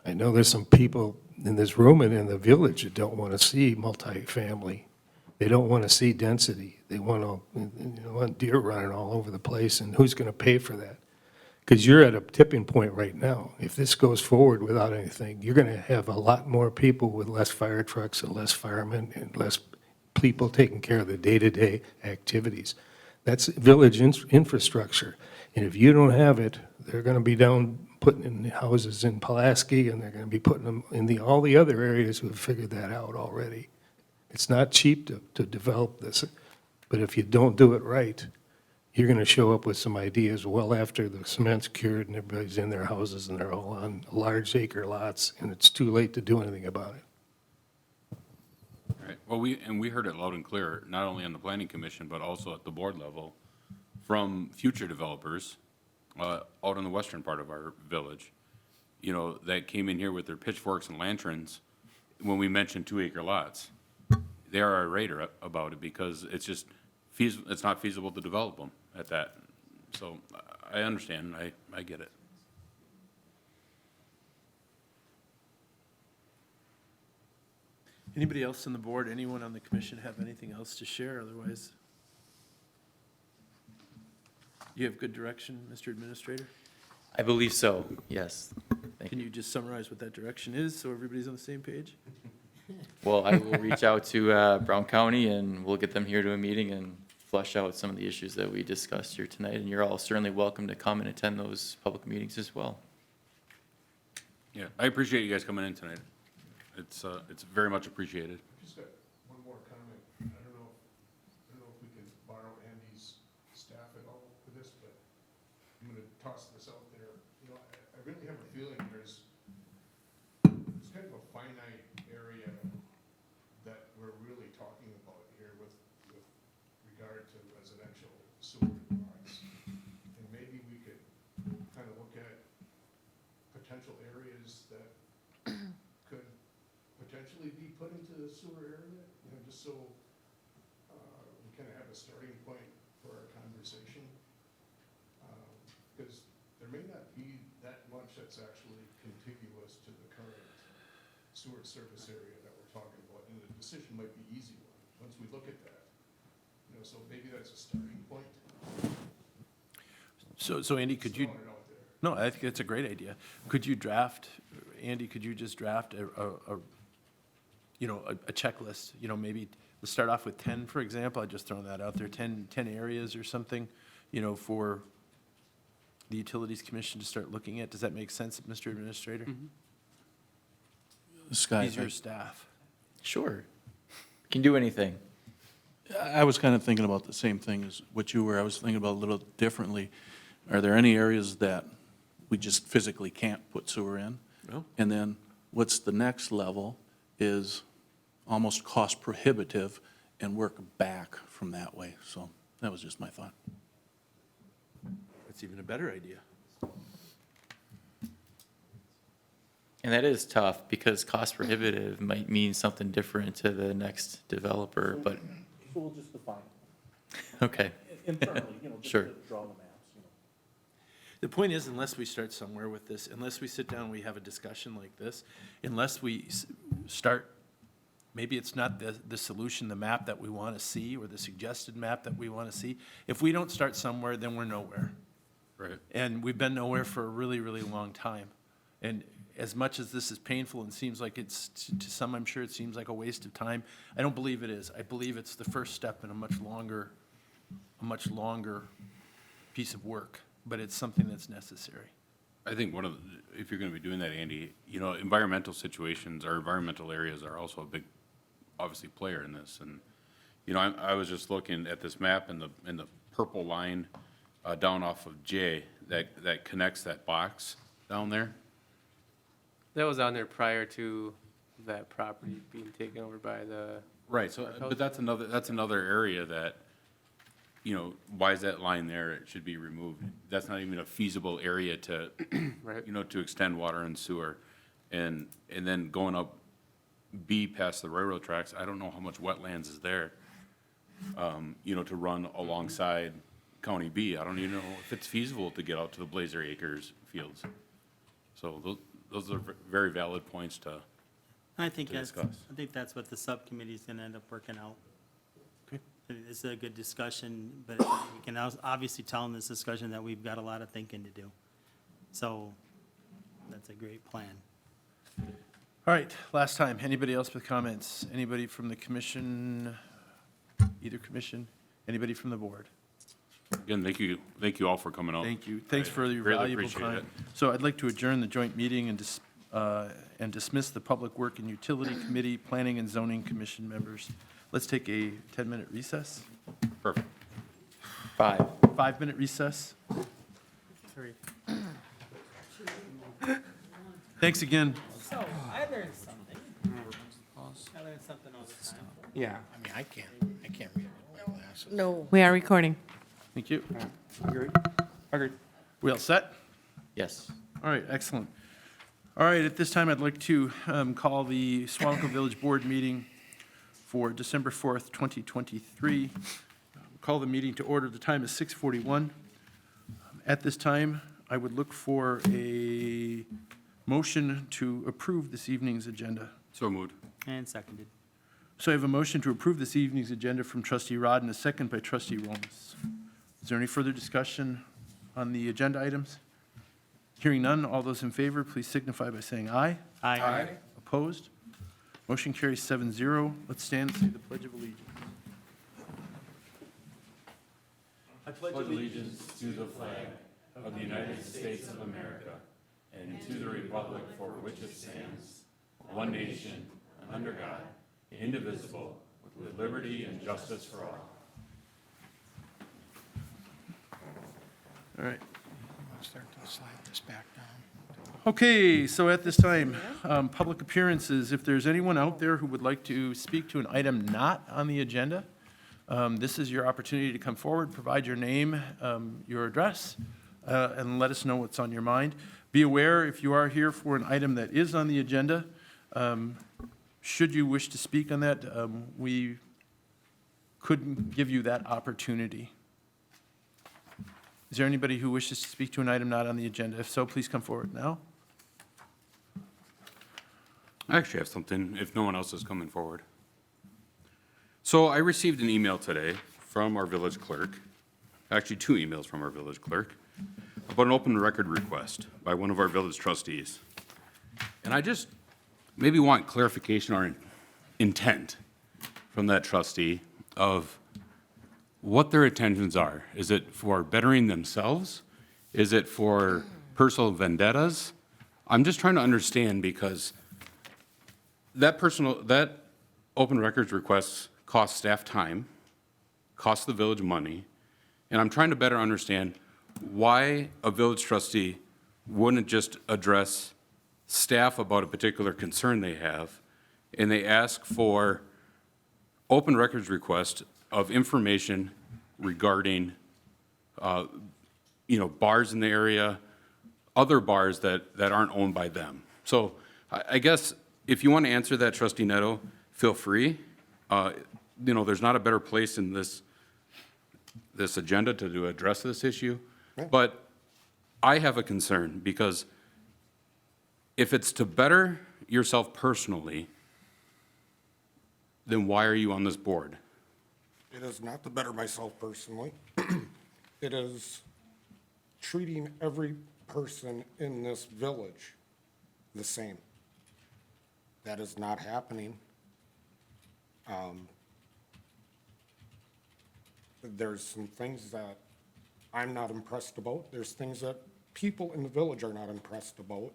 I know there's some people in this room and in the village that don't want to see multifamily. They don't want to see density. They want deer running all over the place, and who's going to pay for that? Because you're at a tipping point right now. If this goes forward without anything, you're going to have a lot more people with less fire trucks and less firemen and less people taking care of the day-to-day activities. That's village infrastructure. And if you don't have it, they're going to be down putting in houses in Pulaski, and they're going to be putting them in all the other areas who have figured that out already. It's not cheap to develop this, but if you don't do it right, you're going to show up with some ideas well after the cement's cured and everybody's in their houses and they're all on large acre lots, and it's too late to do anything about it. All right. Well, we heard it loud and clear, not only on the planning commission, but also at the board level, from future developers out in the western part of our village, you know, that came in here with their pitchforks and lanterns when we mentioned 2-acre lots. They are irate about it because it's just it's not feasible to develop them at that. So I understand, I get it. Anybody else on the board, anyone on the commission have anything else to share? Otherwise, You have good direction, Mr. Administrator? I believe so, yes. Thank Can you. you just summarize what that direction is so everybody's on the same page? Well, I will reach out to Brown County, and we'll get them here to a meeting and flush out some of the issues that we discussed here tonight. And you're all certainly welcome to come and attend those public meetings as well. Yeah, I appreciate you guys coming in tonight. It's very much appreciated. Just got one more comment. I don't know if we can borrow Andy's staff at all for this, but I'm gonna toss this out there. You know, I really have a feeling there's kind of a finite area that we're really talking about here with regard to residential sewer lots. And maybe we could kind of look at potential areas that could potentially be put into the sewer area, you know, just so we kind of have a starting point for our conversation. Because there may not be that much that's actually contiguous to the current sewer service area that we're talking about, and the decision might be easy one, once we look at that. You know, so maybe that's a starting point. So Andy, could you, Throwing it out there. no, I think that's a great idea. Could you draft, Andy, could you just draft a checklist? You know, maybe let's start off with 10, for example. I'd just throw that out there, 10 areas or something, you know, for the Utilities Commission to start looking at. Does that make sense, Mr. Administrator? Scott, He's your staff. Sure. Can do anything. I was kind of thinking about the same thing as what you were. I was thinking about a little differently. Are there any areas that we just physically can't put sewer in? No. And then what's the next level is almost cost prohibitive and work back from that way. So that was just my thought. That's even a better idea. And that is tough because cost prohibitive might mean something different to the next developer, but, So we'll just define okay. internally, you know, just Sure. to draw the maps, you know. The point is, unless we start somewhere with this, unless we sit down and we have a discussion like this, unless we start, maybe it's not the solution, the map that we want to see, or the suggested map that we want to see. If we don't start somewhere, then we're nowhere. Right. And we've been nowhere for a really, really long time. And as much as this is painful and seems like it's, to some, I'm sure it seems like a waste of time, I don't believe it is. I believe it's the first step in a much longer piece of work, but it's something that's necessary. I think if you're going to be doing that, Andy, you know, environmental situations or environmental areas are also a big, obviously, player in this. And, you know, I was just looking at this map and the purple line down off of J that connects that box down there. That was on there prior to that property being taken over by the, Right, so, but that's another area that, you know, why is that line there? It should be removed. That's not even a feasible area to, right? you know, to extend water and sewer. And then going up B past the railroad tracks, I don't know how much wetlands is there, you know, to run alongside County B. I don't even know if it's feasible to get out to the Blazer Acres fields. So those are very valid points to, I think to that's, discuss. I think that's what the subcommittee's gonna end up working out. Okay. It's a good discussion, but you can obviously tell in this discussion that we've got a lot of thinking to do. So that's a great plan. All right, last time, anybody else with comments? Anybody from the commission, either commission, anybody from the board? Again, thank you all for coming out. Thank you. Thanks I for your greatly valuable appreciate time. it. So I'd like to adjourn the joint meeting and dismiss the Public Work and Utility Committee, Planning and Zoning Commission members. Let's take a 10-minute recess, Perfect. 5. 5-minute recess. Three. Thanks again. So, I learned something. I learned something all the time. Yeah. I mean, I can't read my glasses. No. We are recording. Thank you. Agreed. We all set? Yes. All right, excellent. All right, at this time, I'd like to call the Suamico Village Board meeting for December 4th, 2023. Call the meeting to order. The time is 6:41. At this time, I would look for a motion to approve this evening's agenda. So moved. And seconded. So I have a motion to approve this evening's agenda from trustee Rod and a second by trustee Romas. Is there any further discussion on the agenda items? Hearing none, all those in favor, please signify by saying aye. Aye. Opposed? Motion carries 7-0. Let's stand and say the Pledge of Allegiance. I pledge allegiance to the flag of the United States of America and to the republic for which it stands, one nation, under God, indivisible, with liberty and justice for all. All right. I'll start to slide this back down. Okay, so at this time, public appearances, if there's anyone out there who would like to speak to an item not on the agenda, this is your opportunity to come forward, provide your name, your address, and let us know what's on your mind. Be aware, if you are here for an item that is on the agenda, should you wish to speak on that, we couldn't give you that opportunity. Is there anybody who wishes to speak to an item not on the agenda? If so, please come forward now. I actually have something, if no one else is coming forward. So I received an email today from our village clerk, actually 2 emails from our village clerk, about an open record request by one of our village trustees. And I just maybe want clarification or intent from that trustee of what their intentions are. Is it for bettering themselves? Is it for personal vendettas? I'm just trying to understand, because that open records request costs staff time, costs the village money, and I'm trying to better understand why a village trustee wouldn't just address staff about a particular concern they have, and they ask for open records request of information regarding, bars in the area, other bars that aren't owned by them. So I guess if you want to answer that, Trustee Neto, feel free. There's not a better place in this agenda to address this issue. But I have a concern, because if it's to better yourself personally, then why are you on this board? It is not to better myself personally. It is treating every person in this village the same. That is not happening. There's some things that I'm not impressed about. There's things that people in the village are not impressed about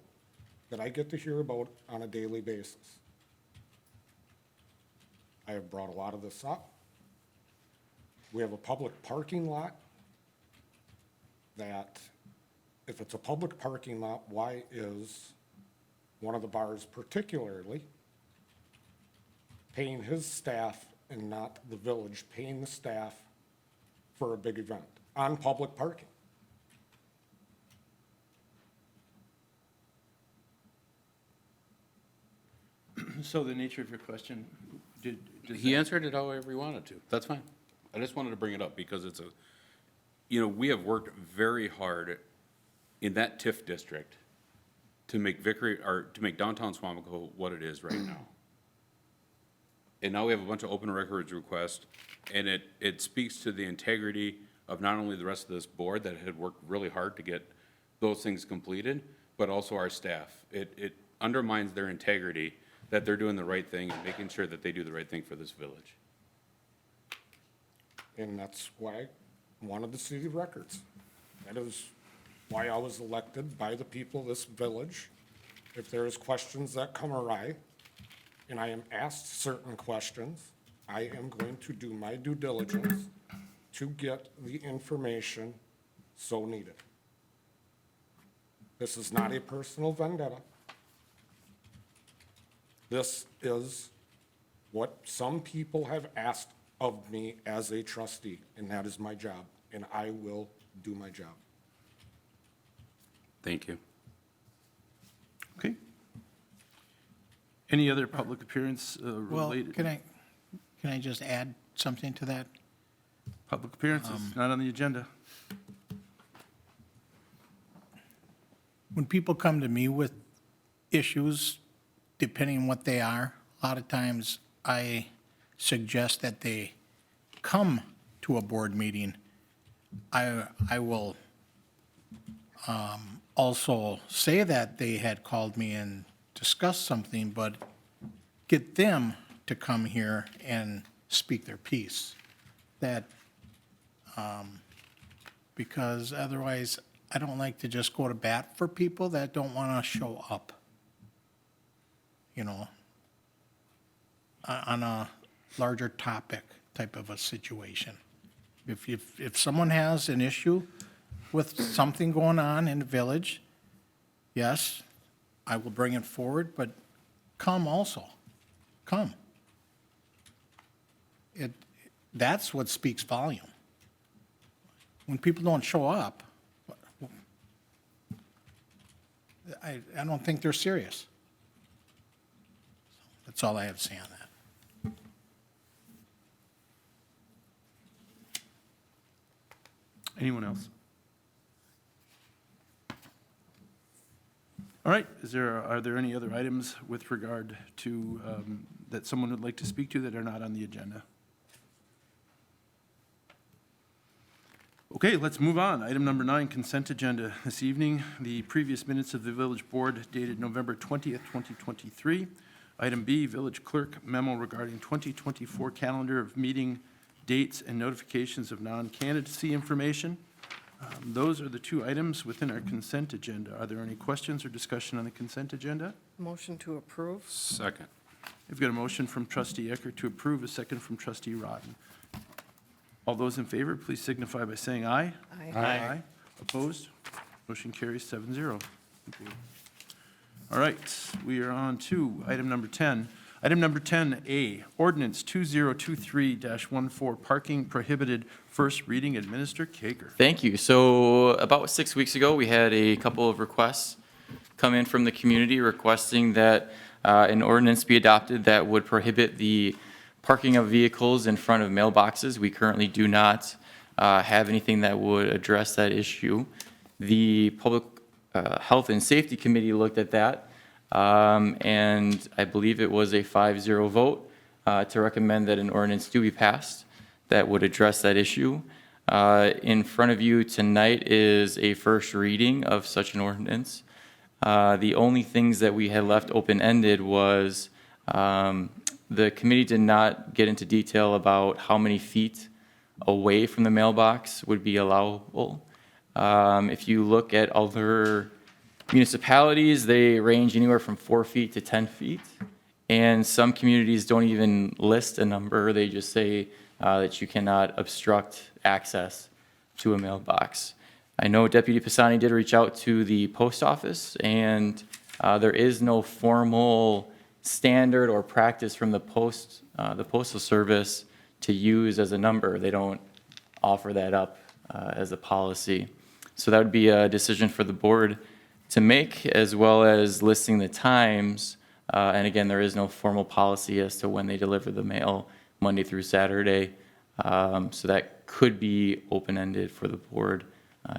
that I get to hear about on a daily basis. I have brought a lot of this up. We have a public parking lot that, if it's a public parking lot, why is one of the bars particularly paying his staff and not the village paying the staff for a big event on public parking? So the nature of your question, He answered it however he wanted to. That's fine. I just wanted to bring it up because it's we have worked very hard in that TIF district to make downtown Suamico what it is right now. And now we have a bunch of open records requests, and it speaks to the integrity of not only the rest of this board that had worked really hard to get those things completed, but also our staff. It undermines their integrity that they're doing the right thing and making sure that they do the right thing for this village. And that's why I wanted to see the records. That is why I was elected by the people of this village. If there is questions that come awry, and I am asked certain questions, I am going to do my due diligence to get the information so needed. This is not a personal vendetta. This is what some people have asked of me as a trustee, and that is my job, and I will do my job. Thank you. okay. Any other public appearance Well, related? can I just add something to that? Public appearances, not on the agenda. When people come to me with issues, depending on what they are, a lot of times I suggest that they come to a board meeting I will also say that they had called me and discussed something, but get them to come here and speak their piece. That, because otherwise, I don't like to just go to bat for people that don't want to show up, you know, on a larger topic type of a situation. If someone has an issue with something going on in the village, yes, I will bring it forward, but come also. Come. That's what speaks volume. When people don't show up, I don't think they're serious. That's all I have to say on that. Anyone else? All right, are there any other items with regard to, that someone would like to speak to that are not on the agenda? Okay, let's move on. Item number 9, consent agenda. This evening, the previous minutes of the village board dated November 20th, 2023. Item B, village clerk memo regarding 2024 calendar of meeting dates and notifications of non-candidacy information. Those are the 2 items within our consent agenda. Are there any questions or discussion on the consent agenda? Motion to approve? Second. We've got a motion from trustee Eckert to approve, a second from trustee Rodden. All those in favor, please signify by saying aye. Aye. Aye. Opposed? Motion carries 7-0. Thank you. All right, we are on to item number 10. Item number 10A, ordinance 2023-14, parking prohibited, first reading. Administrator Kager. Thank you. So about 6 weeks ago, we had a couple of requests come in from the community requesting that an ordinance be adopted that would prohibit the parking of vehicles in front of mailboxes. We currently do not have anything that would address that issue. The Public Health and Safety Committee looked at that, and I believe it was a 5-0 vote to recommend that an ordinance do be passed that would address that issue. In front of you tonight is a first reading of such an ordinance. The only things that we had left open-ended was the committee did not get into detail about how many feet away from the mailbox would be allowable. If you look at other municipalities, they range anywhere from 4 feet to 10 feet. And some communities don't even list a number. They just say that you cannot obstruct access to a mailbox. I know Deputy Pisani did reach out to the post office, and there is no formal standard or practice from the Postal Service to use as a number. They don't offer that up as a policy. So that would be a decision for the board to make, as well as listing the times. And again, there is no formal policy as to when they deliver the mail, Monday through Saturday. So that could be open-ended for the board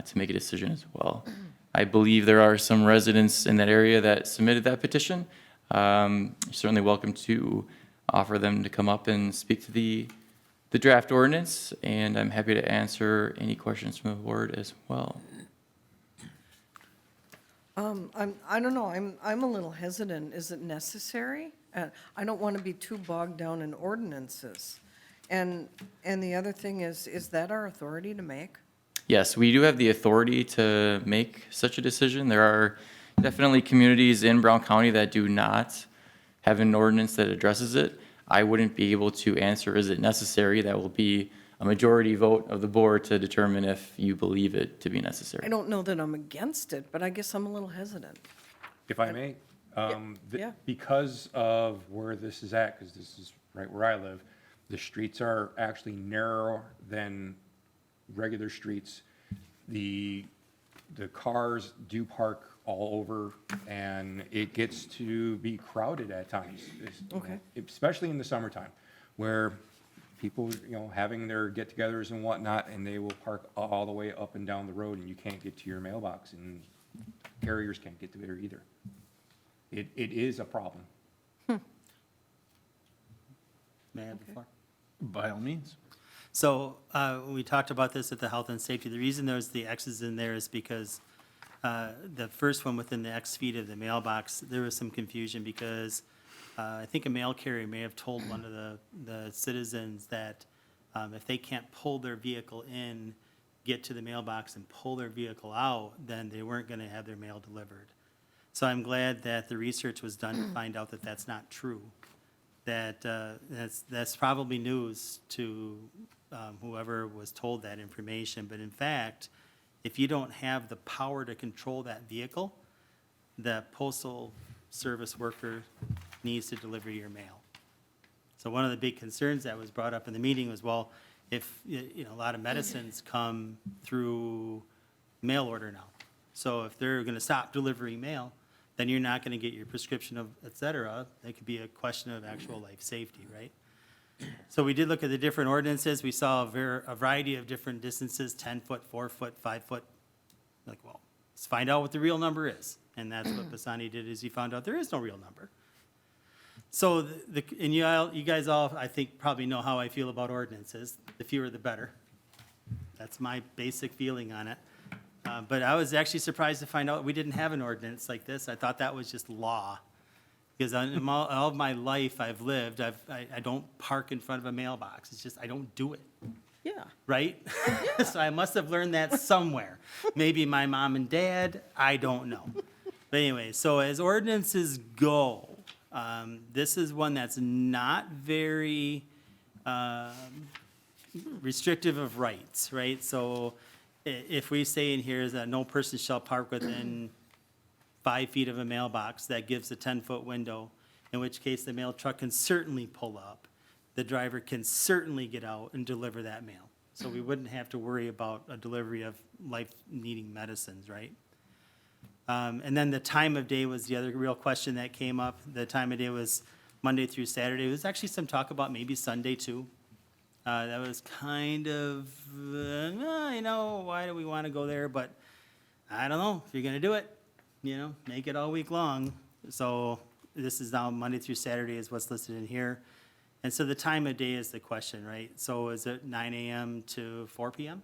to make a decision as well. I believe there are some residents in that area that submitted that petition. You're certainly welcome to offer them to come up and speak to the draft ordinance, and I'm happy to answer any questions from the board as well. I don't know, I'm a little hesitant. Is it necessary? I don't want to be too bogged down in ordinances. And the other thing is that our authority to make? Yes, we do have the authority to make such a decision. There are definitely communities in Brown County that do not have an ordinance that addresses it. I wouldn't be able to answer, is it necessary? That will be a majority vote of the board to determine if you believe it to be necessary. I don't know that I'm against it, but I guess I'm a little hesitant. If I may, yeah. because of where this is at, because this is right where I live, the streets are actually narrower than regular streets. The cars do park all over, and it gets to be crowded at times. Okay. Especially in the summertime, where people, having their get-togethers and whatnot, and they will park all the way up and down the road, and you can't get to your mailbox, and carriers can't get to there either. It is a problem. May I have the floor? By all means. So we talked about this at the health and safety. The reason there's the X's in there is because the first one within the X feet of the mailbox, there was some confusion because I think a mail carrier may have told one of the citizens that if they can't pull their vehicle in, get to the mailbox and pull their vehicle out, then they weren't going to have their mail delivered. So I'm glad that the research was done to find out that that's not true. That's probably news to whoever was told that information. But in fact, if you don't have the power to control that vehicle, the postal service worker needs to deliver your mail. So one of the big concerns that was brought up in the meeting was, well, if, you know, a lot of medicines come through mail order now. So if they're going to stop delivering mail, then you're not going to get your prescription of, et cetera. That could be a question of actual life safety, right? So we did look at the different ordinances. We saw a variety of different distances, 10 foot, 4 foot, 5 foot. Like, well, let's find out what the real number is. And that's what Basani did, is he found out there is no real number. So, and you guys all, I think, probably know how I feel about ordinances. The fewer, the better. That's my basic feeling on it. But I was actually surprised to find out we didn't have an ordinance like this. I thought that was just law. Because in all of my life I've lived, I don't park in front of a mailbox. It's just, I don't do it, Yeah. right? So I must have learned that somewhere. Maybe my mom and dad, I don't know. But anyway, so as ordinances go, this is one that's not very restrictive of rights, right? So if we say in here that no person shall park within 5 feet of a mailbox, that gives a 10-foot window, in which case the mail truck can certainly pull up. The driver can certainly get out and deliver that mail. So we wouldn't have to worry about a delivery of life-needing medicines, right? And then the time of day was the other real question that came up. The time of day was Monday through Saturday. There was actually some talk about maybe Sunday too. That was kind of, you know, why do we want to go there? But I don't know, if you're going to do it, you know, make it all week long. So this is now Monday through Saturday is what's listed in here. And so the time of day is the question, right? So is it 9 a.m. to 4 p.m.?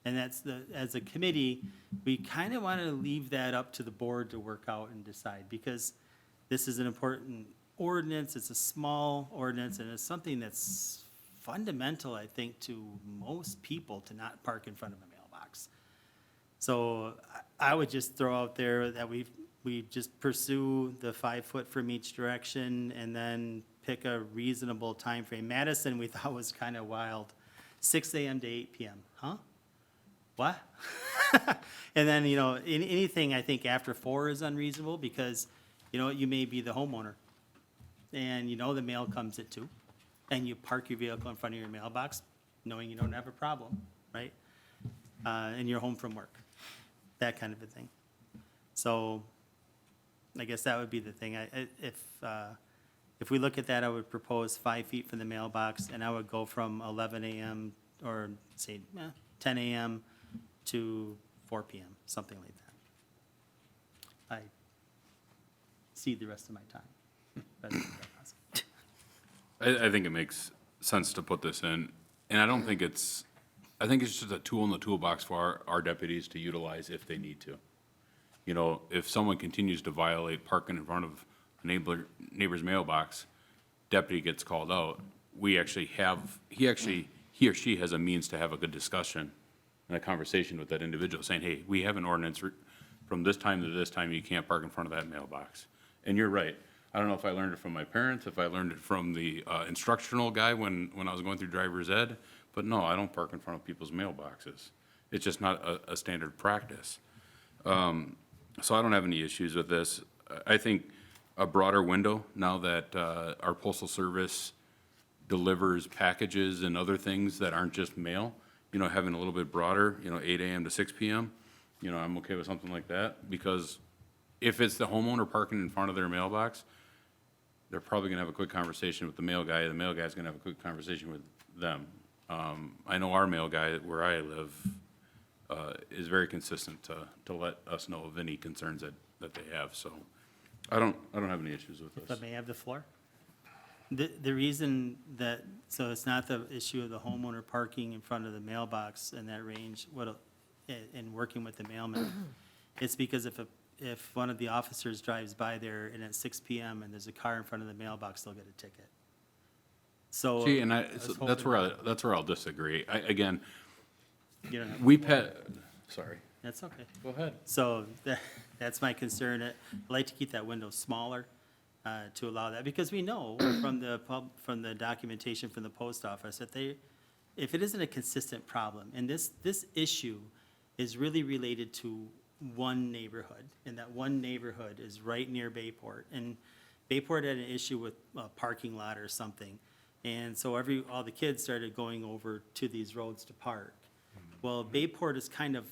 And that's as a committee, we kind of want to leave that up to the board to work out and decide, because this is an important ordinance, it's a small ordinance, and it's something that's fundamental, I think, to most people to not park in front of a mailbox. So I would just throw out there that we just pursue the 5 foot from each direction and then pick a reasonable time frame. Madison, we thought was kind of wild, 6 a.m. to 8 p.m., huh? What? And then, you know, anything I think after 4 is unreasonable because, you know, you may be the homeowner and you know the mail comes at 2 and you park your vehicle in front of your mailbox knowing you don't have a problem, right? And you're home from work, that kind of a thing. So I guess that would be the thing. If we look at that, I would propose 5 feet from the mailbox and I would go from 11 a.m. or say 10 a.m. to 4 p.m., something like that. I cede the rest of my time. I think it makes sense to put this in, and I think it's just a tool in the toolbox for our deputies to utilize if they need to. You know, if someone continues to violate parking in front of a neighbor's mailbox, deputy gets called out, he or she has a means to have a good discussion and a conversation with that individual, saying, hey, we have an ordinance from this time to this time, you can't park in front of that mailbox. And you're right. I don't know if I learned it from my parents, if I learned it from the instructional guy when I was going through driver's ed, but no, I don't park in front of people's mailboxes. It's just not a standard practice. So I don't have any issues with this. I think a broader window, now that our postal service delivers packages and other things that aren't just mail, you know, having a little bit broader, you know, 8 a.m. to 6 p.m., you know, I'm okay with something like that, because if it's the homeowner parking in front of their mailbox, they're probably gonna have a quick conversation with the mail guy guy's gonna have a quick conversation with them. I know our mail guy where I live is very consistent to let us know of any concerns that they have, so I don't have any issues with If this. I may have the floor? The reason that, so it's not the issue of the homeowner parking in front of the mailbox in that range, and working with the mailman. It's because if one of the officers drives by there and at 6 PM and there's a car in front of the mailbox, they'll get a ticket. So. See, and was hoping that's where I'll disagree. Again, you don't have- we've had, sorry. That's okay. Go ahead. So that's my concern. I'd like to keep that window smaller to allow that, because we know from the documentation from the post office that if it isn't a consistent problem, and this issue is really related to one neighborhood, and that one neighborhood is right near Bayport, and Bayport had an issue with a parking lot or something, and so all the kids started going over to these roads to park. Well, Bayport has kind of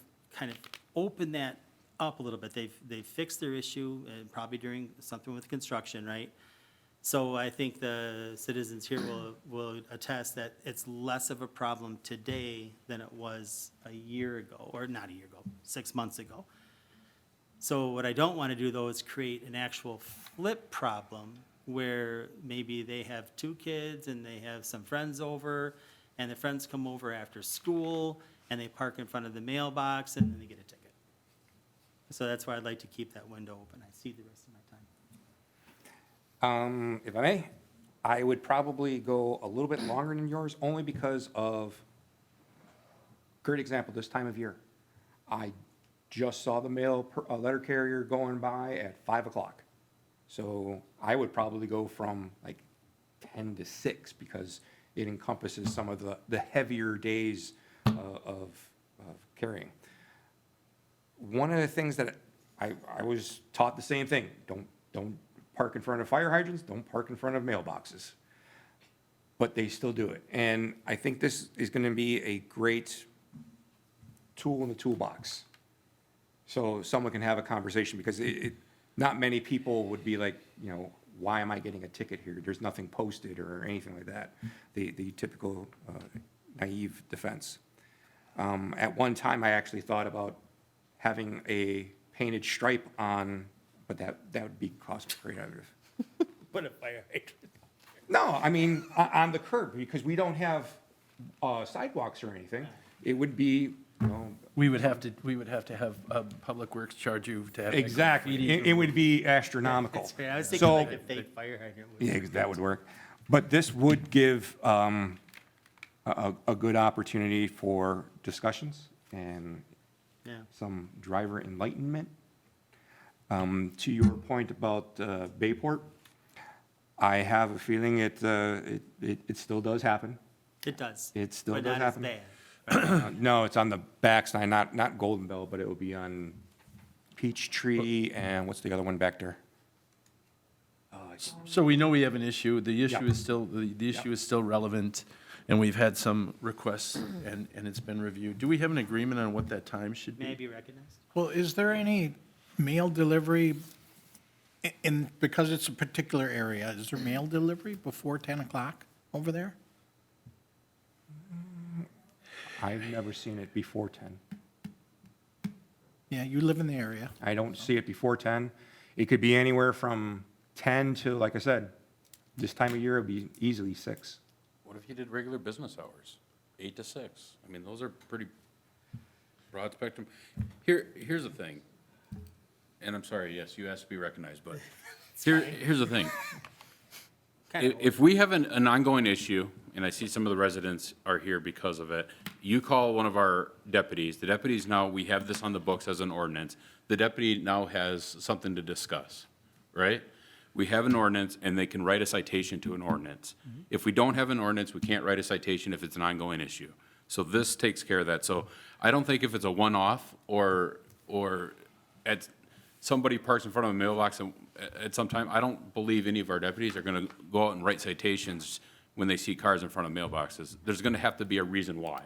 opened that up a little bit. They've fixed their issue, probably during something with construction, right? So I think the citizens here will attest that it's less of a problem today than it was a year ago, or not a year ago, 6 months ago. So what I don't want to do, though, is create an actual flip problem where maybe they have 2 kids and they have some friends over, and the friends come over after school, and they park in front of the mailbox, and then they get a ticket. So that's why I'd like to keep that window open. I see the rest of my time. If I may, I would probably go a little bit longer than yours, only because of, great example, this time of year. I just saw the letter carrier going by at 5 o'clock. So I would probably go from like 10 to 6, because it encompasses some of the heavier days of carrying. One of the things that I was taught the same thing: don't park in front of fire hydrants, don't park in front of mailboxes. But they still do it. And I think this is going to be a great tool in the toolbox. So someone can have a conversation, because not many people would be like, why am I getting a ticket here? There's nothing posted or anything like that. The typical naive defense. At one time, I actually thought about having a painted stripe on, but that would be cost prohibitive. Put a fire hydrant. No, I mean, on the curb, because we don't have sidewalks or anything. It would be, We would have to have Public Works charge you to have. exactly. graffiti. It would be astronomical. That's fair. I was thinking So- like a fake fire hydrant. Yeah, that would work. But this would give a good opportunity for discussions and Yeah. some driver enlightenment. To your point about Bayport, I have a feeling it still does happen. It does. It still But does not as happen. bad. No, it's on the backside, not Golden Bell, but it will be on Peachtree, and what's the other one back there? So we know we have an issue. The issue Yeah. is still, the issue is still relevant, and we've had some requests, and it's been reviewed. Do we have an agreement on what that time should May I be? be recognized? Well, is there any mail delivery because it's a particular area, is there mail delivery before 10 o'clock over there? I've never seen it before 10. Yeah, you live in the area. I don't see it before 10. It could be anywhere from 10 to, like I said, this time of year, it'd be easily 6. What if you did regular business hours, 8 to 6? I mean, those are pretty broad spectrum. Here's the thing, and I'm sorry, yes, you asked to be recognized, but here's the thing. If we have an ongoing issue, and I see some of the residents are here because of it, you call one of our deputies. The deputies now, we have this on the books as an ordinance. The deputy now has something to discuss, right? We have an ordinance, and they can write a citation to an ordinance. If we don't have an ordinance, we can't write a citation if it's an ongoing issue. So this takes care of that. So I don't think if it's a one-off or at somebody parks in front of a mailbox at some time, I don't believe any of our deputies are going to go out and write citations when they see cars in front of mailboxes. There's going to have to be a reason why.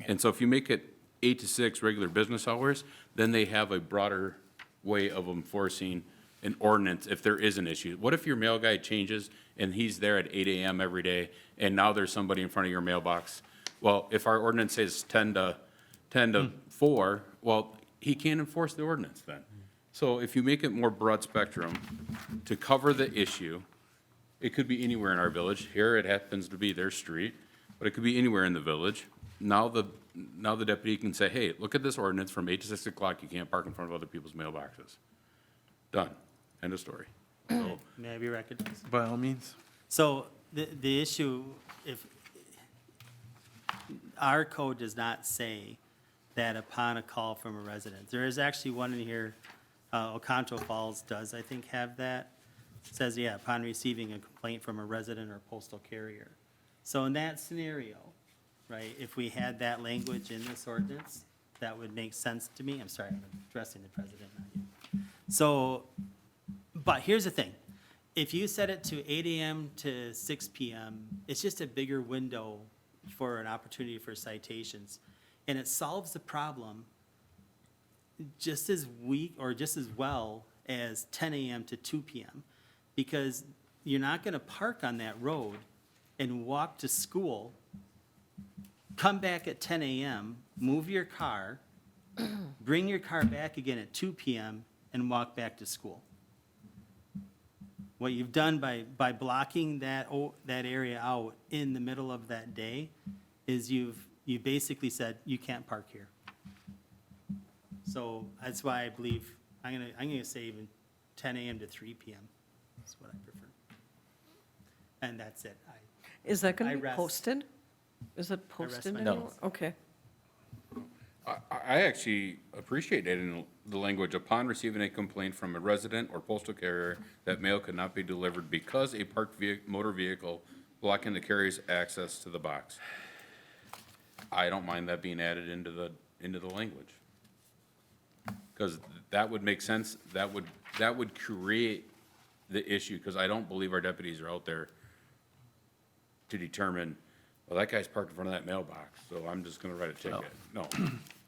And so if you make it 8 to 6 regular business hours, then they have a broader way of enforcing an ordinance if there is an issue. What if your mail guy changes and he's there at 8 a.m. every day, and now there's somebody in front of your mailbox? Well, if our ordinance says 10 to 4, well, he can't enforce the ordinance then. So if you make it more broad spectrum to cover the issue, It could be anywhere in our village. Here, it happens to be their street, but it could be anywhere in the village. Now the deputy can say, hey, look at this ordinance, from 8 to 6 o'clock, you can't park in front of other people's mailboxes. Done. End of story. So, May I be recognized? By all means. So the issue, if, our code does not say that upon a call from a resident. There is actually one in here, Oconto Falls does, I think, have that. It says, yeah, upon receiving a complaint from a resident or postal carrier. So in that scenario, right, if we had that language in this ordinance, that would make sense to me. I'm sorry, I'm addressing the president, not you. So, but here's the thing. If you set it to 8 AM to 6 PM, it's just a bigger window for an opportunity for citations. And it solves the problem just as weak or just as well as 10 AM to 2 PM. Because you're not gonna park on that road and walk to school, come back at 10 AM, move your car, bring your car back again at 2 PM and walk back to school. What you've done by blocking that area out in the middle of that day is you basically said, you can't park here. So that's why I believe, I'm gonna say even 10 AM to 3 PM is what I prefer. And that's it. Is that going I to be rest. posted? Is it rest posted my anymore? case. Okay. I actually appreciate adding the language, upon receiving a complaint from a resident or postal carrier that mail could not be delivered because a parked motor vehicle blocking the carrier's access to the box. I don't mind that being added into the language. Because that would make sense, that would create the issue, because I don't believe our deputies are out there to determine, well, that guy's parked in front of that mailbox, so I'm just gonna write a ticket. No,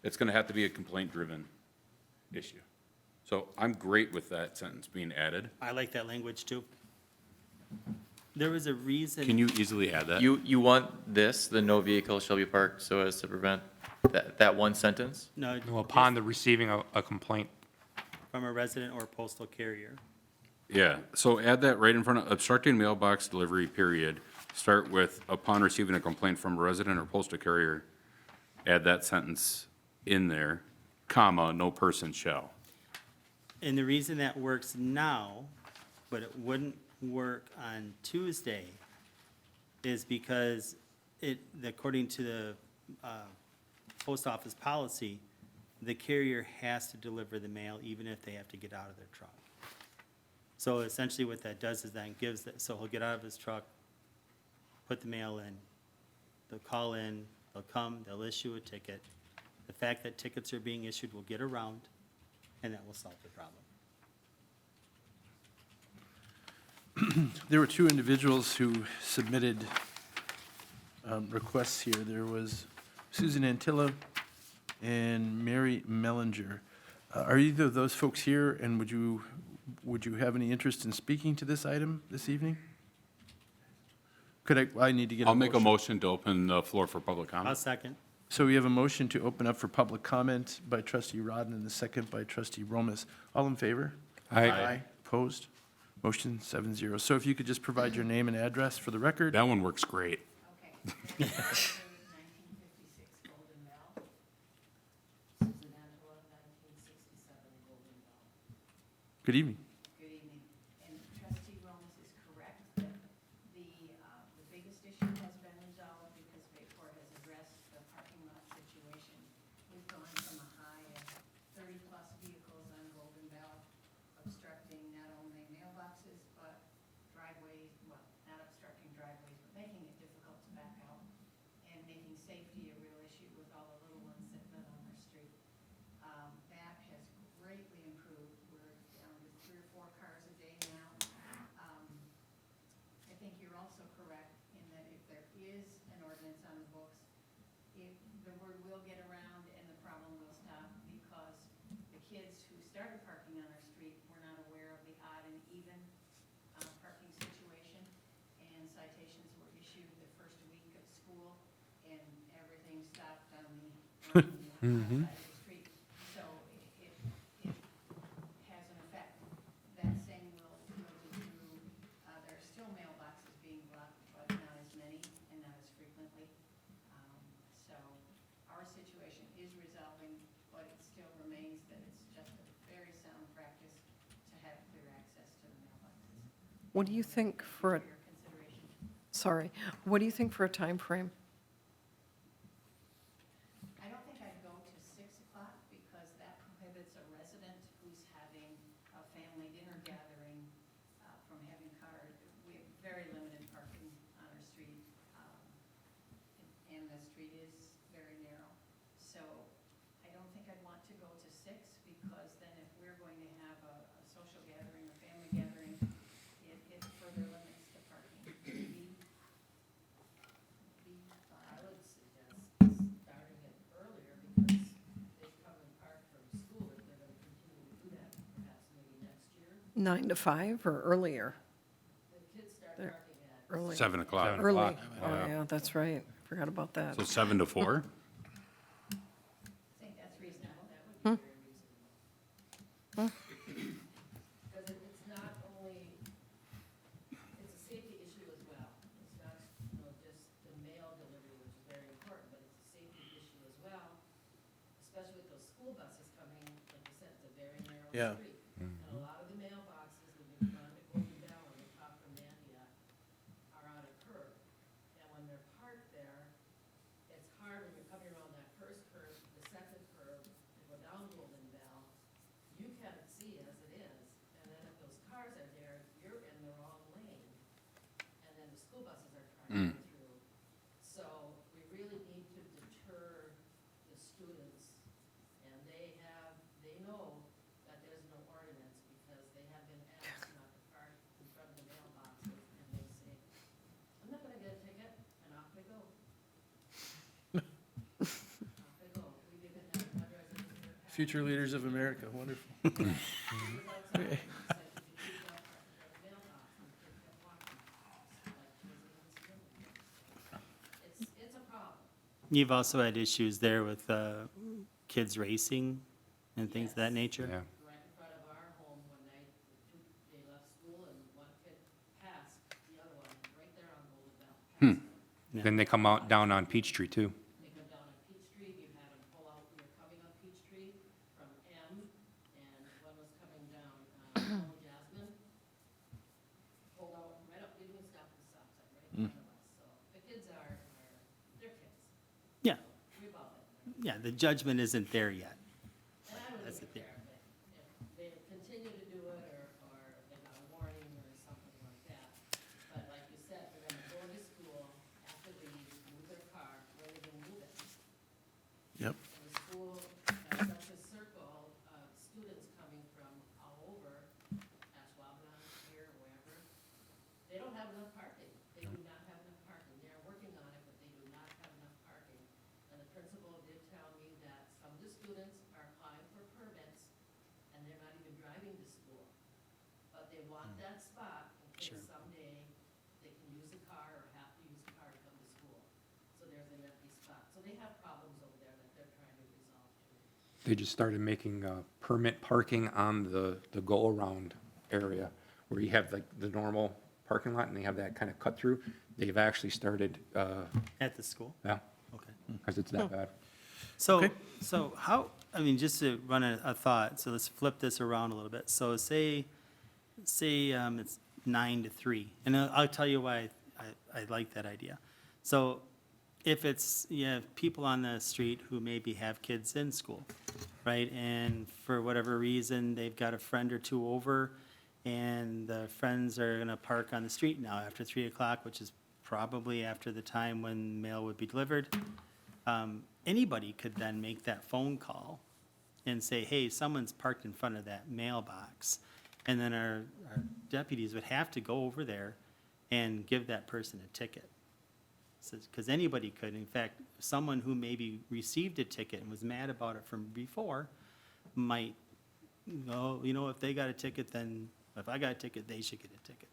it's gonna have to be a complaint-driven issue. So I'm great with that sentence being added. I like that language too. There was a reason. Can you easily add that? You want this, the no vehicle shall be parked so as to prevent that one sentence? No, Well, upon the receiving a complaint. from a resident or postal carrier. Yeah, so add that right in front of obstructing mailbox delivery, period. Start with, upon receiving a complaint from a resident or postal carrier, add that sentence in there, comma, no person shall. And the reason that works now, but it wouldn't work on Tuesday, is because according to the post office policy, the carrier has to deliver the mail even if they have to get out of their truck. So essentially what that does is then so he'll get out of his truck, put the mail in, they'll call in, they'll come, they'll issue a ticket. The fact that tickets are being issued will get around, and that will solve the problem. There were two individuals who submitted requests here. There was Susan Antilla and Mary Mellinger. Are either of those folks here, and would you have any interest in speaking to this item this evening? I need to get a motion. I'll make a motion to open the floor for public I'll comment. second. So we have a motion to open up for public comment by trustee Rodden and the second by trustee Romas. All in favor? Aye. Opposed? Motion 7-0. So if you could just provide your name and address for the record? That one works great. Okay. 1956 Golden Bell. Susan Angela, 1967 Golden Bell. Good evening. Good evening. And trustee Romas is correct that the biggest issue has been resolved because Bayport has addressed the parking lot situation. We've gone from a high of 30-plus vehicles on Golden Bell obstructing not only mailboxes, but driveways, well, not obstructing driveways, but making it difficult to back out and making safety a real issue with all the little ones that live on our street. That has greatly improved. We're down to 3 or 4 cars a day now. I think you're also correct in that if there is an ordinance on the books, the word will get around and the problem will stop because the kids who started parking on our street were not aware of the odd and even parking situation, and citations were issued the first week of school, and everything stopped on the side of the street. So it has an effect. That same will be true. There are still mailboxes What do you think for a, your consideration. sorry, what do you think for a time frame? I don't think I'd go to 6 o'clock because that prohibits a resident who's having a family dinner gathering from having cars. We have very limited parking on our street, and the street is very narrow. So I don't think I'd want to go to 6 because then if we're going to have a social gathering, a family gathering, it further limits the parking. I would suggest starting it earlier because they come and park from school, if they're gonna continue to do that, perhaps maybe next year. 9 to 5 or earlier? The kids start They're- parking at Early. 7 o'clock. Early. Oh, yeah, that's right. Forgot about that. So 7 to 4? I think that's reasonable. That would be very reasonable. Because it's not only, it's a safety issue as well. It's not, just the mail delivery, which is very important, but it's a safety issue as well, especially with those school buses coming, like you said, it's a very narrow street. And a lot of the mailboxes that we've gone to Golden Bell on the top from Mandia are on a curve. And when they're parked there, it's hard when you're coming around that first curve, the second curve, to go down Golden Bell. You can't see as it is, and then if those cars are there, you're in the wrong lane, and then the school buses are trying to go through. So we really need to deter the students, and they know that there's no ordinance, because they have been asked not to park in front of the mailboxes, and they say, I'm not gonna get a ticket, and off they go. Off they go. We've even had one resident here pass. Future leaders of America, wonderful. It's a problem. You've also had issues there with kids racing and things of that nature? Yeah. Right in front of our home one night, they left school and one kid passed the other one right there on Golden Bell. Then they come out, down on Peachtree too. They come down on Peachtree, you've had them pull out, we were coming up Peachtree from M, and one was coming down, Old Jasmine. Pulled out right up, didn't even stop at the stop sign, right in front of us, so the kids they're kids. Yeah, We've all been there. yeah, the judgment isn't there yet. And I would That's leave the it thing. there, but if they continue to do it, or they got a warning or something like that. But like you said, they're gonna go to school, have to leave, move their car, where are they gonna move it? Yep. And the school has such a circle of students coming from all over, Ashwaubenon, here, or wherever. They don't have enough parking. They do not have enough parking. They're working on it, but they do not have enough parking. And the principal did tell me that some of the students are applying for permits, and they're not even driving to school. But they want that spot in Sure. case someday they can use a car or have to use a car to come to school. So there's an empty spot. So they have problems over there that they're trying to resolve too. They just started making permit parking on the go-around area, where you have like the normal parking lot, and they have that kind of cut through. They've actually started, At the school? yeah, Okay. because it's that bad. So, so how, I mean, just to run a thought, so let's flip this around a little bit. So say it's 9 to 3, and I'll tell you why I like that idea. So if it's, you have people on the street who maybe have kids in school, right? And for whatever reason, they've got a friend or two over, and the friends are gonna park on the street now after 3 o'clock, which is probably after the time when mail would be delivered. Anybody could then make that phone call and say, hey, someone's parked in front of that mailbox. And then our deputies would have to go over there and give that person a ticket. Because anybody could, in fact, someone who maybe received a ticket and was mad about it from before might go, if they got a ticket, then if I got a ticket, they should get a ticket.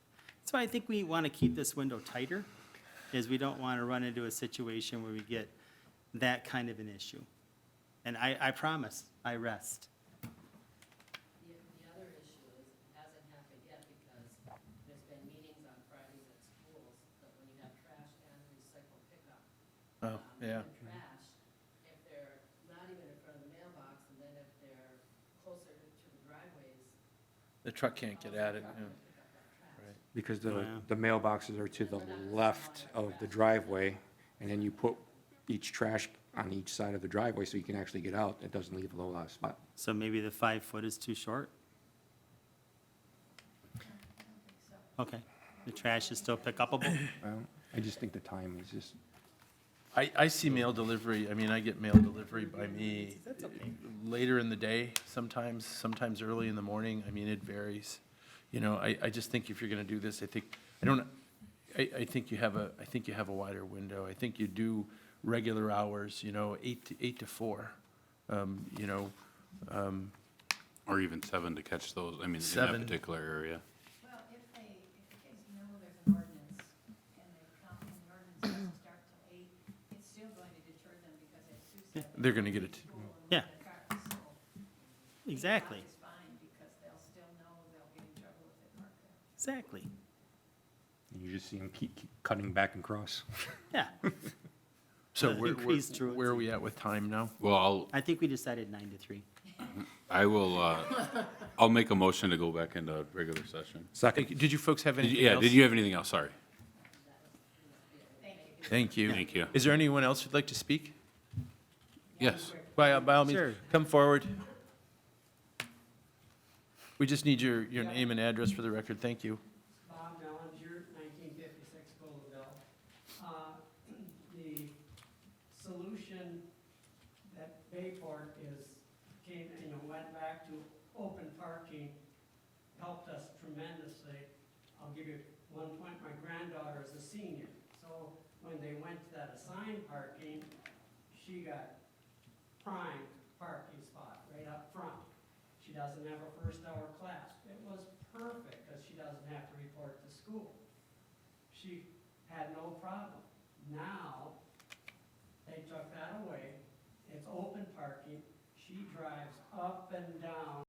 So I think we want to keep this window tighter, is we don't want to run into a situation where we get that kind of an issue. And I promise, I rest. The other issue is, it hasn't happened yet because there's been meetings on Fridays at schools, that when you have trash and recycle pickup. Oh, yeah. And trash, if they're not even in front of the mailbox, and then if they're closer to the driveways. The truck can't get at it, how's the yeah. truck gonna pick up that trash? Right. because Wow. the mailboxes are to the left of the driveway, and then you put each trash on each side of the driveway so you can actually get out. It doesn't leave a lot of spot. So maybe the 5 foot is too short? Okay, the trash is still pick upable? I just think the time is just, I see mail delivery, I mean, I get mail delivery by me later in the day, sometimes early in the morning, I mean, it varies. You know, I just think if you're gonna do this, I think you have a wider window. I think you do regular hours, you know, 8 to 4, you know, Or even 7 to catch those, I mean, in that 7. particular area. Well, if the kids know there's an ordinance and they come, and the ordinance doesn't start till 8, it's still going to deter them because as Sue said. They're gonna get it. School and Yeah. their cars, so Exactly, it's fine because they'll still know they'll get in trouble if they park there. exactly. you just see them keep cutting back and cross. Yeah, So increased truancy. where are we at with time now? Well, I think we decided 9 to 3. I'll make a motion to go back into regular session. Did you folks have anything else? Did you have anything else? Sorry. Thank you. Thank you. Is there anyone else who'd like to speak? Yes. By all means, Sure. come forward. We just need your name and address for the record, thank you. Bob Mellinger, 1956 Goldville. The solution that Bayport went back to open parking helped us tremendously. I'll give you one point, my granddaughter is a senior, so when they went to that assigned parking, she got prime parking spot right up front. She doesn't have a first hour class. It was perfect because she doesn't have to report to school. She had no problem. Now, they took that away. It's open parking. She drives up and down